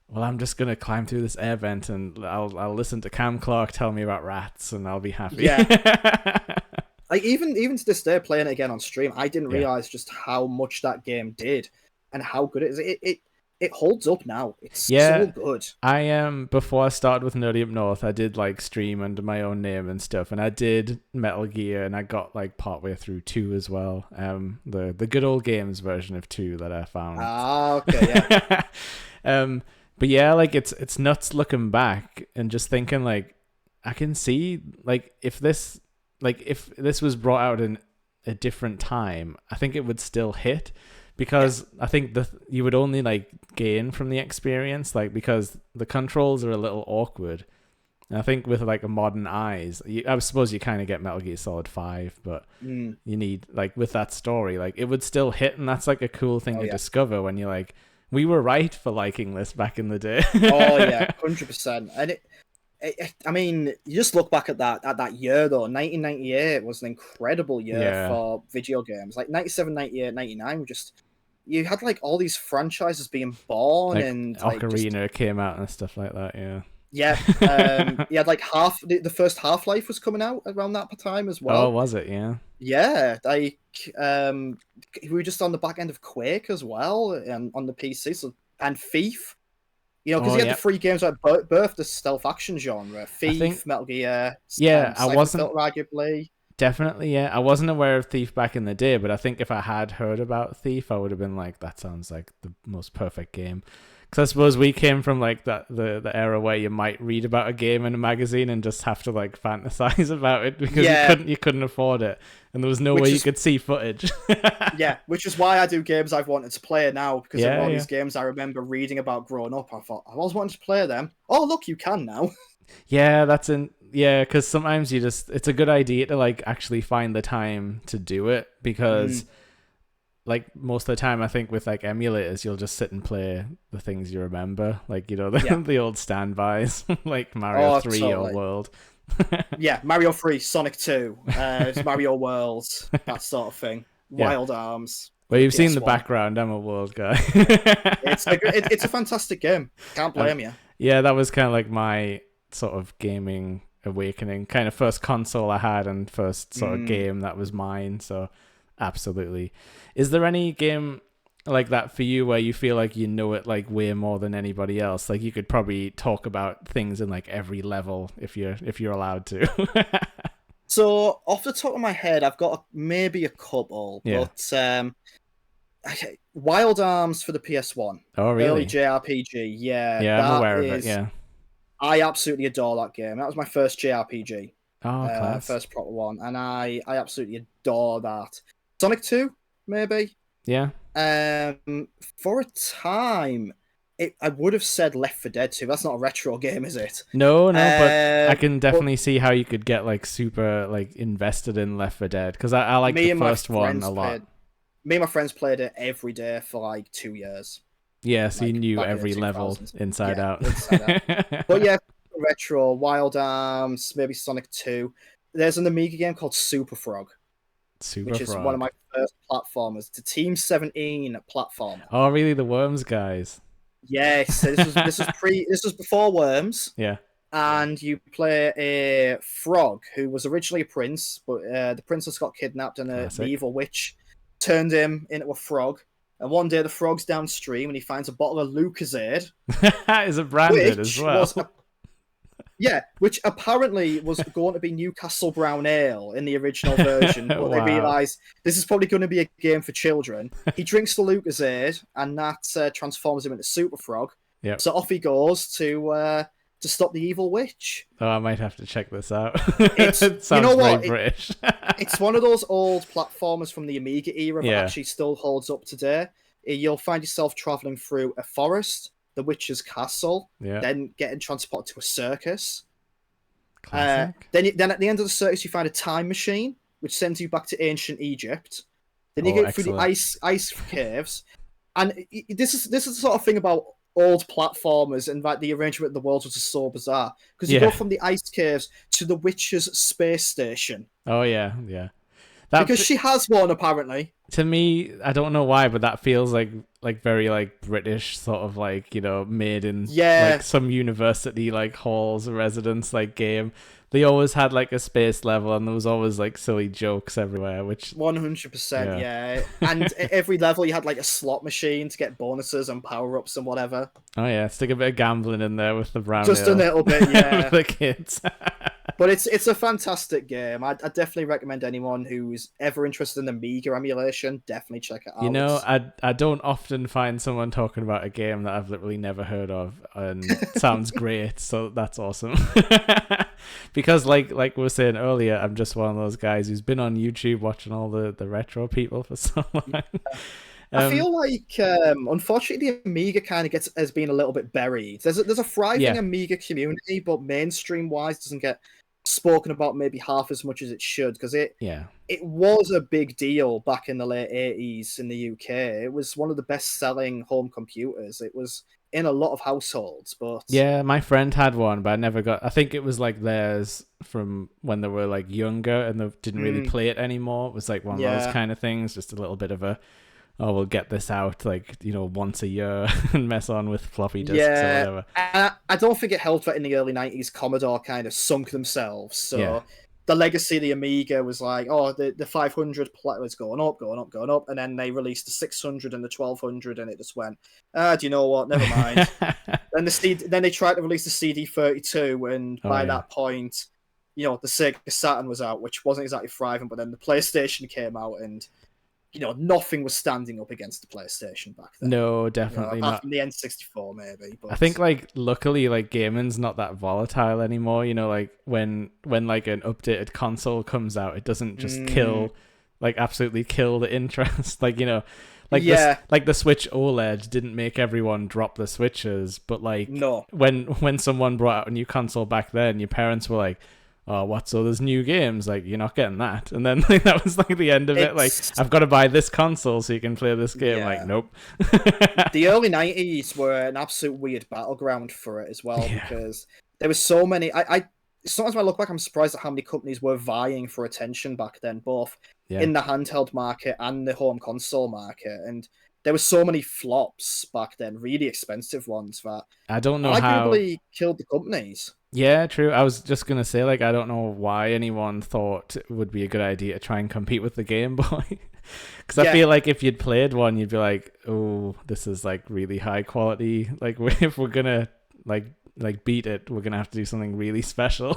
well, I'm just gonna climb through this air vent and I'll listen to Cam Clark tell me about rats and I'll be happy. yeah. Like even to this day, playing it again on stream, I didn't Yeah. realize just how much that game did and how good it is. It holds up now. It's so Yeah. good. I before I started with Nerdy Up North, I did like stream under my own name and stuff, and I did Metal Gear, and I got like partway through 2 as well. The good old games version of 2 that I found. Ah, okay, yeah. But yeah, like it's nuts looking back and just thinking like I can see like if this was brought out in a different time, I think it would still hit because I think you would only like gain from the experience, like because the controls are a little awkward. And I think with like a modern eyes, I suppose you kind of get Metal Gear Solid 5, but Mm. you need like with that story, like it would still hit, and that's like a cool thing Oh to yeah. discover when you're like, we were right for liking this back in the day. Oh yeah, 100%. And I mean, you just look back at that year though. 1998 was an incredible year Yeah, for video games. Like 97, 98, 99 were just you had like all these franchises being born like and like just Ocarina came out and stuff like that. Yeah. yeah. You had like the first Half-Life was coming out around that time as Oh, well. was it? Yeah. Yeah, like we were just on the back end of Quake as well, on the PC. So and Thief, because Oh, you had yeah. the 3 games that birthed the stealth action genre: I think Thief, Metal Gear, yeah, I Siphon wasn't Filter, arguably. definitely yeah, I wasn't aware of Thief back in the day, but I think if I had heard about Thief, I would have been like, that sounds like the most perfect game. Because I suppose we came from like the era where you might read about a game in a magazine and just have to like fantasize about it because Yeah, you couldn't afford it, and there was no which way you is could see footage. yeah, which is why I do games I've wanted to play now because of Yeah, all yeah. these games I remember reading about growing up. I thought I always wanted to play them. Oh, look, you can now. Yeah, because sometimes it's a good idea to like actually find the time to do it because Mm, like most of the time, I think with like emulators, you'll just sit and play the things you remember, like, you know, the, Yeah. the old standbys, like Mario Oh, 3 or totally. World. Yeah, Mario 3, Sonic 2, Mario Worlds, that sort of thing. Yeah. Wild Arms for Well, the you've seen the PS1. background. I'm a World guy. It's a fantastic game. Can't Um, blame you. yeah, that was kind of like my sort of gaming awakening, kind of first console I had and first sort of Mm. game that was mine. So, absolutely. Is there any game like that for you where you feel like you know it like way more than anybody else? Like you could probably talk about things in like every level if you're allowed to. So off the top of my head, I've got maybe a couple, Yeah. but Wild Arms for the PS1, Oh, early really? JRPG. Yeah, Yeah, I'm that aware of it. is. Yeah. I absolutely adore that game. That was my first JRPG, Oh, class. first proper one, and I absolutely adore that. Sonic 2, maybe. Yeah. For a time, I would have said Left 4 Dead 2. That's not a retro game, is it? No, no, but I can But definitely see how you could get like super like invested in Left 4 Dead because I like the me and my first one a friends lot. played. Me and my friends played it every day for like 2 years, Yeah, so you like knew back in the every level 2000s. inside Yeah, out. inside out. But yeah, retro, Wild Arms, maybe Sonic 2. There's an Amiga game called Super Frog, Super which is one of Frog. my first platformers. It's a Team 17 platformer. Oh, really? The Worms guys. Yes, so this was before Worms, Yeah, and you play a frog who was originally a prince, but the princess got kidnapped, and the classic. evil witch turned him into a frog. And one day the frog's downstream, and he finds a bottle of Lucozade, Is it branded as which was well? which apparently was going to be Newcastle Brown Ale in the original version, but they Wow. realised this is probably going to be a game for children. He drinks the Lucozade, and that transforms him into Super Frog. Yep. So off he goes to stop the evil witch. Oh, I might have to check this out. It's It you sounds know very what British. it's one of those old platformers from the Amiga era that Yeah. actually still holds up today. You'll find yourself traveling through a forest, the witch's castle, Yeah. then getting transported to a circus. Classic. Then at the end of the circus, you find a time machine, which sends you back to ancient Egypt. Then you Oh, get through the excellent. ice caves, and this is the sort of thing about old platformers and like the arrangement of the worlds was just so bizarre because you go Yeah. from the ice caves to the witch's space station Oh, yeah. Yeah. That because she has one apparently. to me, I don't know why, but that feels like very like British sort of like, you know, made in Yeah, like some university like halls or residence like game. They always had like a space level and there was always like silly jokes everywhere, which 100%. yeah. Yeah, and every level you had like a slot machine to get bonuses and power ups and whatever. Oh yeah, stick a bit of gambling in there with the brown Just a ale little bit, yeah. for the kids. But it's a fantastic game. I definitely recommend anyone who's ever interested in Amiga emulation, definitely check it You out. know, I don't often find someone talking about a game that I've literally never heard of and sounds great, so that's awesome. Because like we were saying earlier, I'm just one of those guys who's been on YouTube watching all the retro people for so long. I feel like, unfortunately, the Amiga kind of gets has been a little bit buried. There's a thriving Yeah. Amiga community, but mainstream wise, doesn't get spoken about maybe half as much as it should because Yeah. it was a big deal back in the late 80s in the UK. It was one of the best selling home computers. It was in a lot of households, but Yeah, my friend had one, but I never got. I think it was like theirs from when they were like younger and they didn't really play it anymore. It was like one of those yeah. kind of things, just a little bit of a, oh, we'll get this out like, you know, once a year and mess on with floppy disks or Yeah, whatever. I don't think it helped that in the early 90s, Commodore kind of sunk themselves. So Yeah. the legacy of the Amiga was like, oh, the 500 was going up, going up, going up. And then they released the 600 and the 1200, and it just went, do you know what? Never mind. Then they tried to release the CD32, and Oh, by yeah. that point, you know, the Sega Saturn was out, which wasn't exactly thriving. But then the PlayStation came out, and you know, nothing was standing up against the PlayStation back then. No, You know, definitely apart not. from the N64, maybe. But I think like luckily like gaming's not that volatile anymore. You know, like when like an updated console comes out, it doesn't just kill, like absolutely kill the interest. Like, you know, like yeah, like the Switch OLED didn't make everyone drop the Switches, but like no, when someone brought out a new console back then, your parents were like, oh, what? So there's new games? Like, you're not getting that. And then like, that was like the end of it. Like, It's I've got to buy this console so you can play this game. Like, yeah. nope. The early 90s were an absolute weird battleground for it as well, Yeah. because there was so many. Sometimes when I look back, I'm surprised at how many companies were vying for attention back then, both Yeah. in the handheld market and the home console market. And there were so many flops back then, really expensive ones, that I don't know how. arguably killed the companies. Yeah, true. I was just gonna say, like, I don't know why anyone thought it would be a good idea to try and compete with the Game Boy. Because I Yeah, feel like if you'd played one, you'd be like, "Oh, this is like really high quality. Like, if we're gonna like beat it, we're gonna have to do something really special."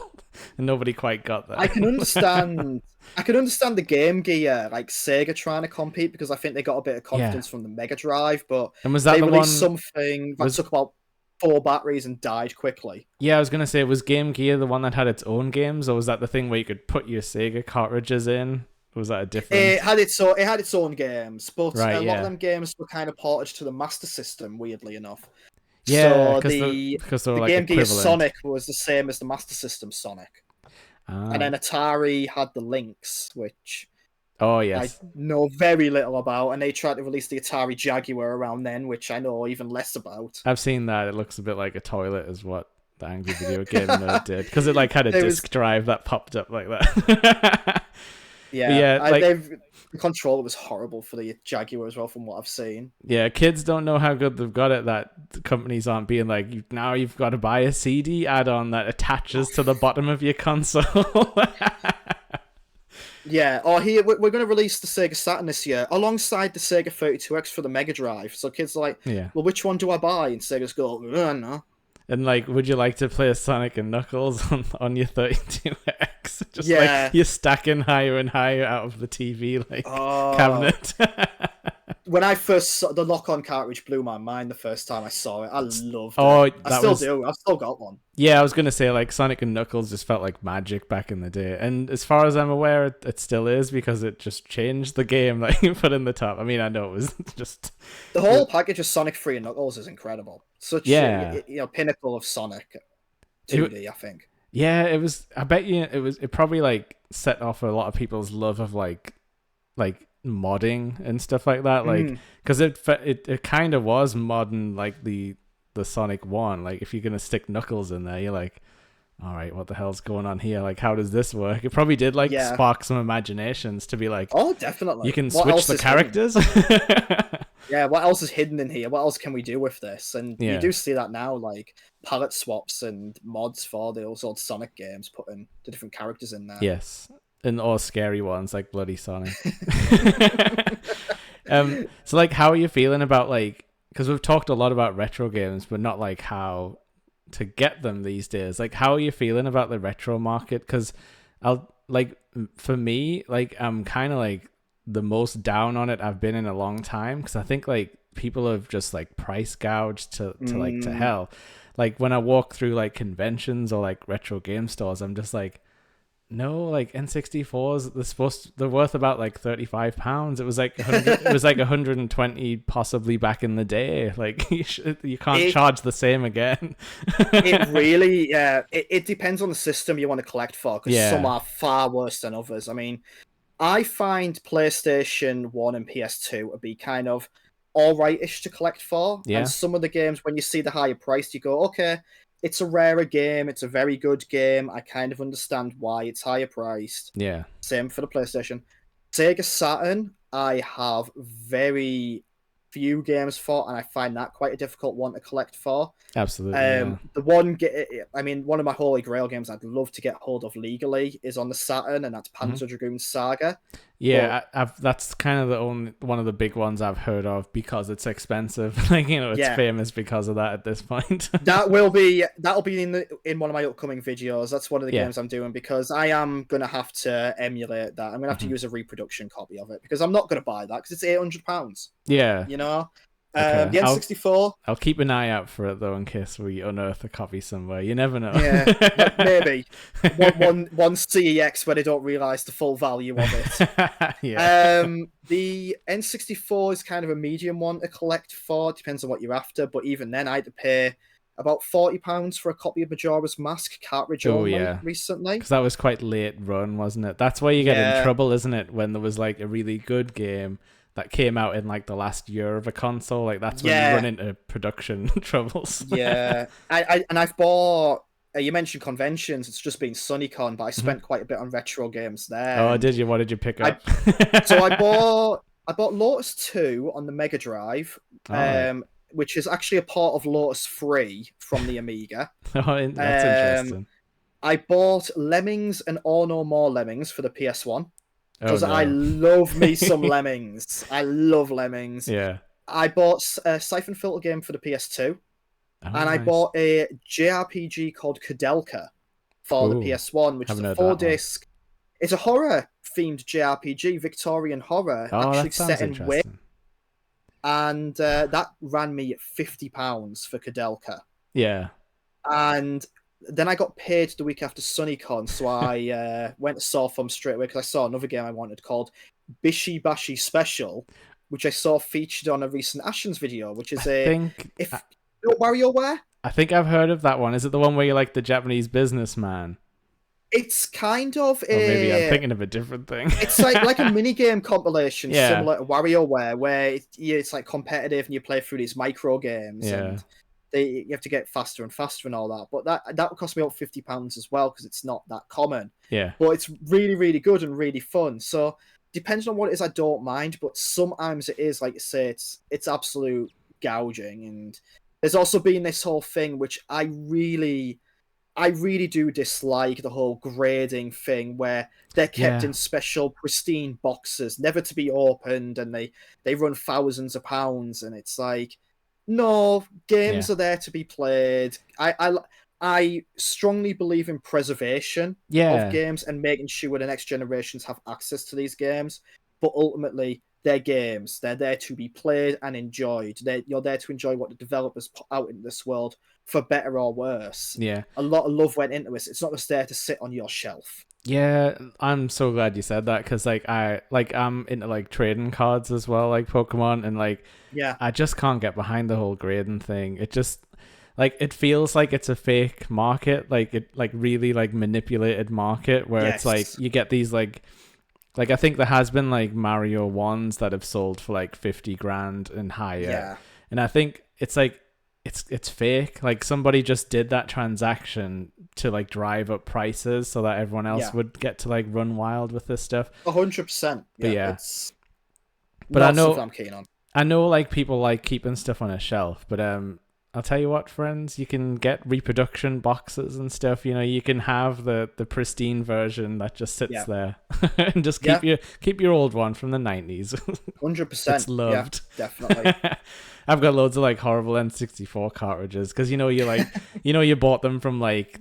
And nobody quite got that. I can understand. I can understand the Game Gear, like Sega trying to compete, because I think they got a bit of Yeah. confidence from the Mega Drive, but And was that they the released one? something that Was took about 4 batteries and died quickly. Yeah, I was gonna say, was Game Gear the one that had its own games, or was that the thing where you could put your Sega cartridges in? Or was that a different? It had its own games, but a Right. lot of Yeah. them games were kind of ported to the Master System, weirdly enough. Yeah, So because they were the like Game Gear equivalent. Sonic was the same as the Master System Sonic, and Ah. then Atari had the Lynx, which Oh I yes. know very little about, and they tried to release the Atari Jaguar around then, which I know even less about. I've seen that. It looks a bit like a toilet, is what the Angry Video Game Nerd did, because it like had a There was disk drive that popped up like that. But yeah, yeah, like the controller was horrible for the Jaguar as well, from what I've seen. yeah, kids don't know how good they've got it. That the companies aren't being like, now you've got to buy a CD add-on that attaches to the bottom of your console. Yeah, or here we're going to release the Sega Saturn this year alongside the Sega 32X for the Mega Drive. So kids are like, Yeah. well, which one do I buy? And Sega's go, no. And like, would you like to play a Sonic and Knuckles on your 32X? Just Yeah. like you're stacking higher and higher out of the TV like Oh, cabinet. when I first saw the lock-on cartridge, blew my mind the first time I saw it. I loved Oh, it. I that still was do. I've still got one. Yeah, I was gonna say like Sonic and Knuckles just felt like magic back in the day, and as far as I'm aware, it still is because it just changed the game that you put in the top. I mean, I know it was just The whole package of Sonic 3 and Knuckles is incredible. Such yeah, pinnacle of Sonic You- 2D, I think. yeah. It was. I bet you it probably like set off a lot of people's love of like modding and stuff like that. Like Mm. because it kind of was modern like the Sonic one. Like if you're gonna stick Knuckles in there, you're like, all right, what the hell's going on here? Like, how does this work? It probably did like Yeah. spark some imaginations to be like, Oh, definitely. you can What switch else the is hidden? characters. Yeah, what else is hidden in here? What else can we do with this? And Yeah. you do see that now, like palette swaps and mods for those old Sonic games, putting the different characters in there. Yes, and all scary ones like Bloody Sonic. So like, how are you feeling about like? Because we've talked a lot about retro games, but not like how to get them these days. Like, how are you feeling about the retro market? Because I'll like for me, like I'm kind of like the most down on it I've been in a long time because I think like people have just like price gouged to like to hell. Like when I walk through like conventions or like retro game stores, I'm just like, no, like N64s, they're worth about like £35. It was like 100, it was like 120 possibly back in the day. Like you can't charge the same again. It really, yeah, it depends on the system you want to collect for, because Yeah. some are far worse than others. I mean, I find PlayStation 1 and PS2 would be kind of all right-ish to collect for. Yeah. And some of the games, when you see the higher price, you go, okay, it's a rarer game, it's a very good game. I kind of understand why it's higher priced. Yeah. Same for the PlayStation. Sega Saturn, I have very few games for, and I find that quite a difficult one to collect for. Absolutely. Yeah. One of my holy grail games I'd love to get hold of legally is on the Saturn, and that's Panzer Dragoon Saga. Yeah, that's kind of the only one of the big ones I've heard of because it's expensive. Like it's famous because of that at this point. That'll be in one of my upcoming videos. That's one of the games I'm doing because I am gonna have to emulate that. I'm gonna have to use a reproduction copy of it because I'm not gonna buy that because it's £800. Yeah, you know. Okay. The N64. I'll keep an eye out for it though, in case we unearth a copy somewhere. You never know. Yeah, maybe one CEX where they don't realize the full value of it. Yeah. The N64 is kind of a medium one to collect for. Depends on what you're after, but even then, I had to pay about £40 for a copy of Majora's Mask cartridge Oh only yeah, recently. because that was quite late run, wasn't it? That's where you get in Yeah, trouble, isn't it? When there was like a really good game that came out in like the last year of a console, like that's when you run yeah, into production troubles. yeah. I've bought. You mentioned conventions. It's just been SunnyCon, but I Mhm. spent quite a bit on retro games there, Oh, and did you? What did you pick I up? so I bought Lotus 2 on the Mega Drive, All right. which is actually a part of Lotus 3 from the Amiga. Oh, that's Um, interesting. I bought Lemmings and Or No More Lemmings for the PS1 Oh because I no. love me some Lemmings. I love Lemmings. Yeah. I bought a Siphon Filter game for the PS2, Oh, and I nice. bought a JRPG called Kudelka for the Ooh, PS1, which is haven't a heard four that one. disc. It's a horror themed JRPG, Victorian horror, Oh, actually that set sounds in Wales, interesting. and that ran me £50 for Kudelka. Yeah. And then I got paid the week after SunnyCon, so I went to saw them straight away because I saw another game I wanted called Bishi Bashi Special, which I saw featured on a recent Ashens video, which I is a think I, if WarioWare. I think I've heard of that one. Is it the one where you're like the Japanese businessman? It's kind of Or maybe I'm a thinking of a different thing. it's like a mini game compilation Yeah. similar to WarioWare, where it's like competitive and you play through these micro games Yeah. and you have to get faster and faster and all that. But that would cost me about £50 as well because it's not that common. Yeah. But it's really really good and really fun. So depending on what it is, I don't mind. But sometimes it is like you say, it's absolute gouging. And there's also been this whole thing which I really do dislike the whole grading thing where they're kept Yeah. in special pristine boxes, never to be opened, and they run thousands of pounds, and it's like, no, Yeah. games are there to be played. I strongly believe in preservation of Yeah. games and making sure the next generations have access to these games, but ultimately they're games. They're there to be played and enjoyed. You're there to enjoy what the developers put out into this world, for better or worse. Yeah. A lot of love went into this. It's not just there to sit on your shelf. Yeah, I'm so glad you said that because I'm into like trading cards as well, like Pokemon, and like Yeah. I just can't get behind the whole grading thing. It just like it feels like it's a fake market, like it like really like manipulated market where it's like Yes. you get these like I think there has been like Mario ones that have sold for like 50 grand and higher. Yeah. And I think it's like it's fake. Like somebody just did that transaction to like drive up prices so that everyone else Yeah. would get to like run wild with this stuff. 100%. But Yeah. yeah. It's But not something I'm keen on. I know like people like keeping stuff on a shelf, but I'll tell you what, friends, you can get reproduction boxes and stuff. You know, you can have the pristine version that just sits Yeah. there and just Yeah. keep your old one from the 90s. 100%. It's loved. Yeah, definitely. I've got loads of like horrible N64 cartridges because you bought them from like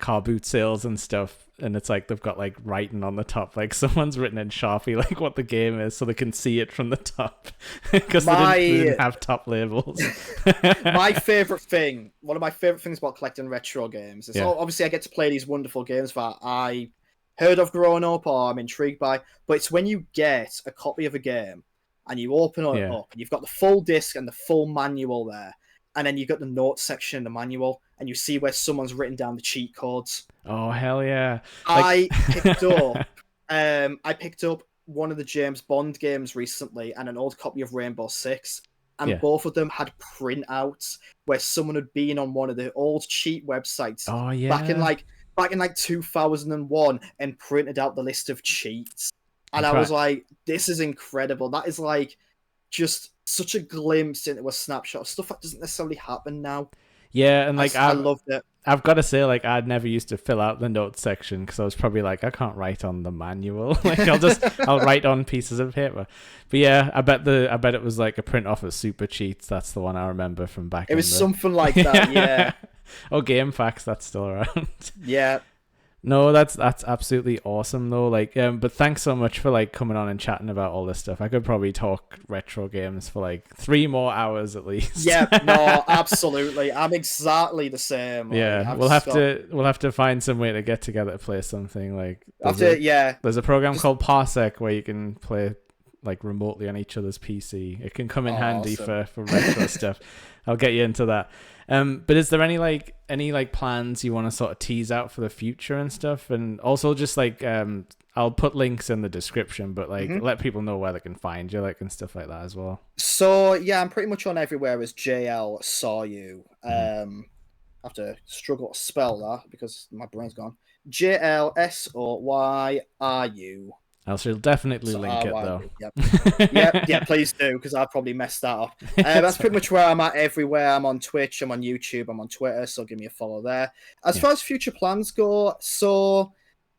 car boot sales and stuff, and it's like they've got like writing on the top, like someone's written in Sharpie like what the game is so they can see it from the top because they didn't have top labels. My favorite thing, one of my favorite things about collecting retro games is Yeah. obviously I get to play these wonderful games that I heard of growing up or I'm intrigued by, but it's when you get a copy of a game and you open it Yeah. up and you've got the full disc and the full manual there, and then you've got the notes section in the manual and you see where someone's written down the cheat codes. Oh hell yeah! I picked up one of the James Bond games recently and an old copy of Rainbow Six, and Yeah. both of them had printouts where someone had been on one of the old cheat websites Oh yeah. back in like 2001 and printed out the list of cheats. And In I was fact- like, this is incredible. That is like just such a glimpse into a snapshot of stuff that doesn't necessarily happen now. Yeah, and like I loved it. I've got to say, like, I'd never used to fill out the notes section because I was probably like, I can't write on the manual. Like, I'll write on pieces of paper. But yeah, I bet it was like a print off of Super Cheats. That's the one I remember from back. It was something like that, yeah. Oh, Game Facts, that's still around. Yeah. No, that's absolutely awesome though. Like, but thanks so much for like coming on and chatting about all this stuff. I could probably talk retro games for like 3 more hours at least. Yeah, no, absolutely. I'm exactly the same. Yeah, we'll have to find some way to get together to play something like. There's a program called Parsec where you can play like remotely on each other's PC. It can come in Oh, handy awesome. for retro stuff. I'll get you into that. But is there any like plans you want to sort of tease out for the future and stuff? And also just like I'll put links in the description, but like Hmm. let people know where they can find you, like and stuff like that as well. So yeah, I'm pretty much on everywhere as JL saw you. Mhm. I have to struggle to spell that because my brain's gone. JLSOYRU. I shall definitely So link it though. RYU. Yep. Yeah, please do, because I'll probably mess that up. It's That's all pretty much where I'm at everywhere. I'm on Twitch, I'm on YouTube, I'm on Twitter, so give me a follow there. As yeah. far as future plans go, so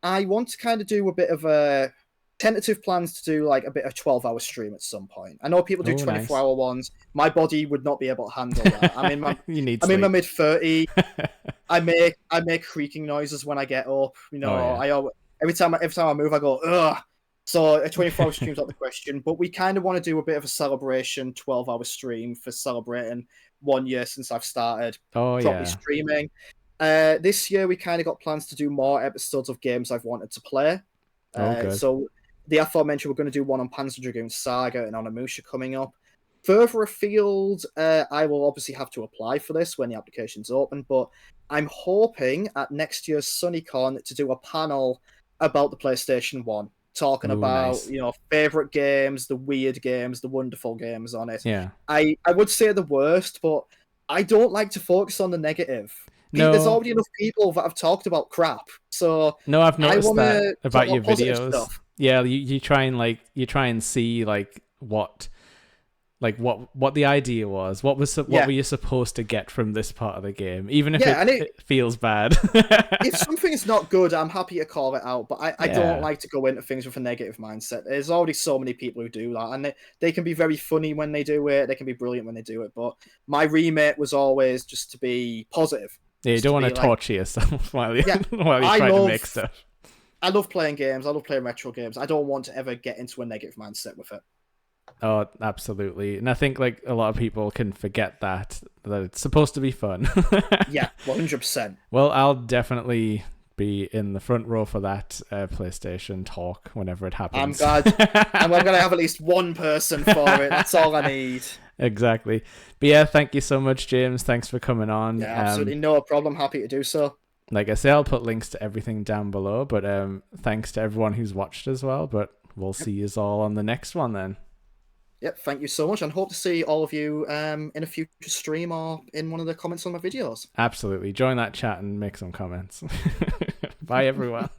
I want to kind of do a bit of a tentative plans to do like a bit of 12-hour stream at some point. I know people do Oh, nice. 24-hour ones. My body would not be able to handle that. You need I'm in my sleep. mid 30s. I make creaking noises when I get up. Oh yeah. Every time I move, I go ugh. So a 24-hour stream's not the question, but we kind of want to do a bit of a celebration 12-hour stream for celebrating 1 year since I've started Oh properly yeah. streaming. This year we kind of got plans to do more episodes of games I've wanted to play. Oh good. So the aforementioned, we're going to do one on Panzer Dragoon Saga and Onimusha coming up. Further afield, I will obviously have to apply for this when the application's open, but I'm hoping at next year's SunnyCon to do a panel about the PlayStation 1, talking Oh about, nice. favorite games, the weird games, the wonderful games on it. Yeah. I would say the worst, but I don't like to focus on the negative. There's No, already enough people that have talked about crap, so no, I've I noticed want that to talk about your about positive videos. stuff. Yeah, you try and see what the idea was. What Yeah, were you supposed to get from this part of the game, even if yeah, and it feels bad. if something is not good, I'm happy to call it out, but I don't Yeah. like to go into things with a negative mindset. There's already so many people who do that, and they can be very funny when they do it, they can be brilliant when they do it, but my remit was always just to be positive. Yeah, you Just don't to want to be like, torture yourself while you yeah, while you're I trying to love make stuff. I love playing games, I love playing retro games. I don't want to ever get into a negative mindset with it. Oh, absolutely. And I think like a lot of people can forget that it's supposed to be fun. Yeah, 100%. Well, I'll definitely be in the front row for that PlayStation talk whenever it I'm happens. glad I'm gonna have at least one person for it. That's all I need. Exactly. But yeah, thank you so much, James. Thanks for coming on. Yeah, absolutely no problem. Happy to do so. Like I say, I'll put links to everything down below. But thanks to everyone who's watched as well. But we'll Yep. see you all on the next one then. Yep, thank you so much, and hope to see all of you in a future stream or in one of the comments on my videos. Absolutely. Join that chat and make some comments. Bye, everyone.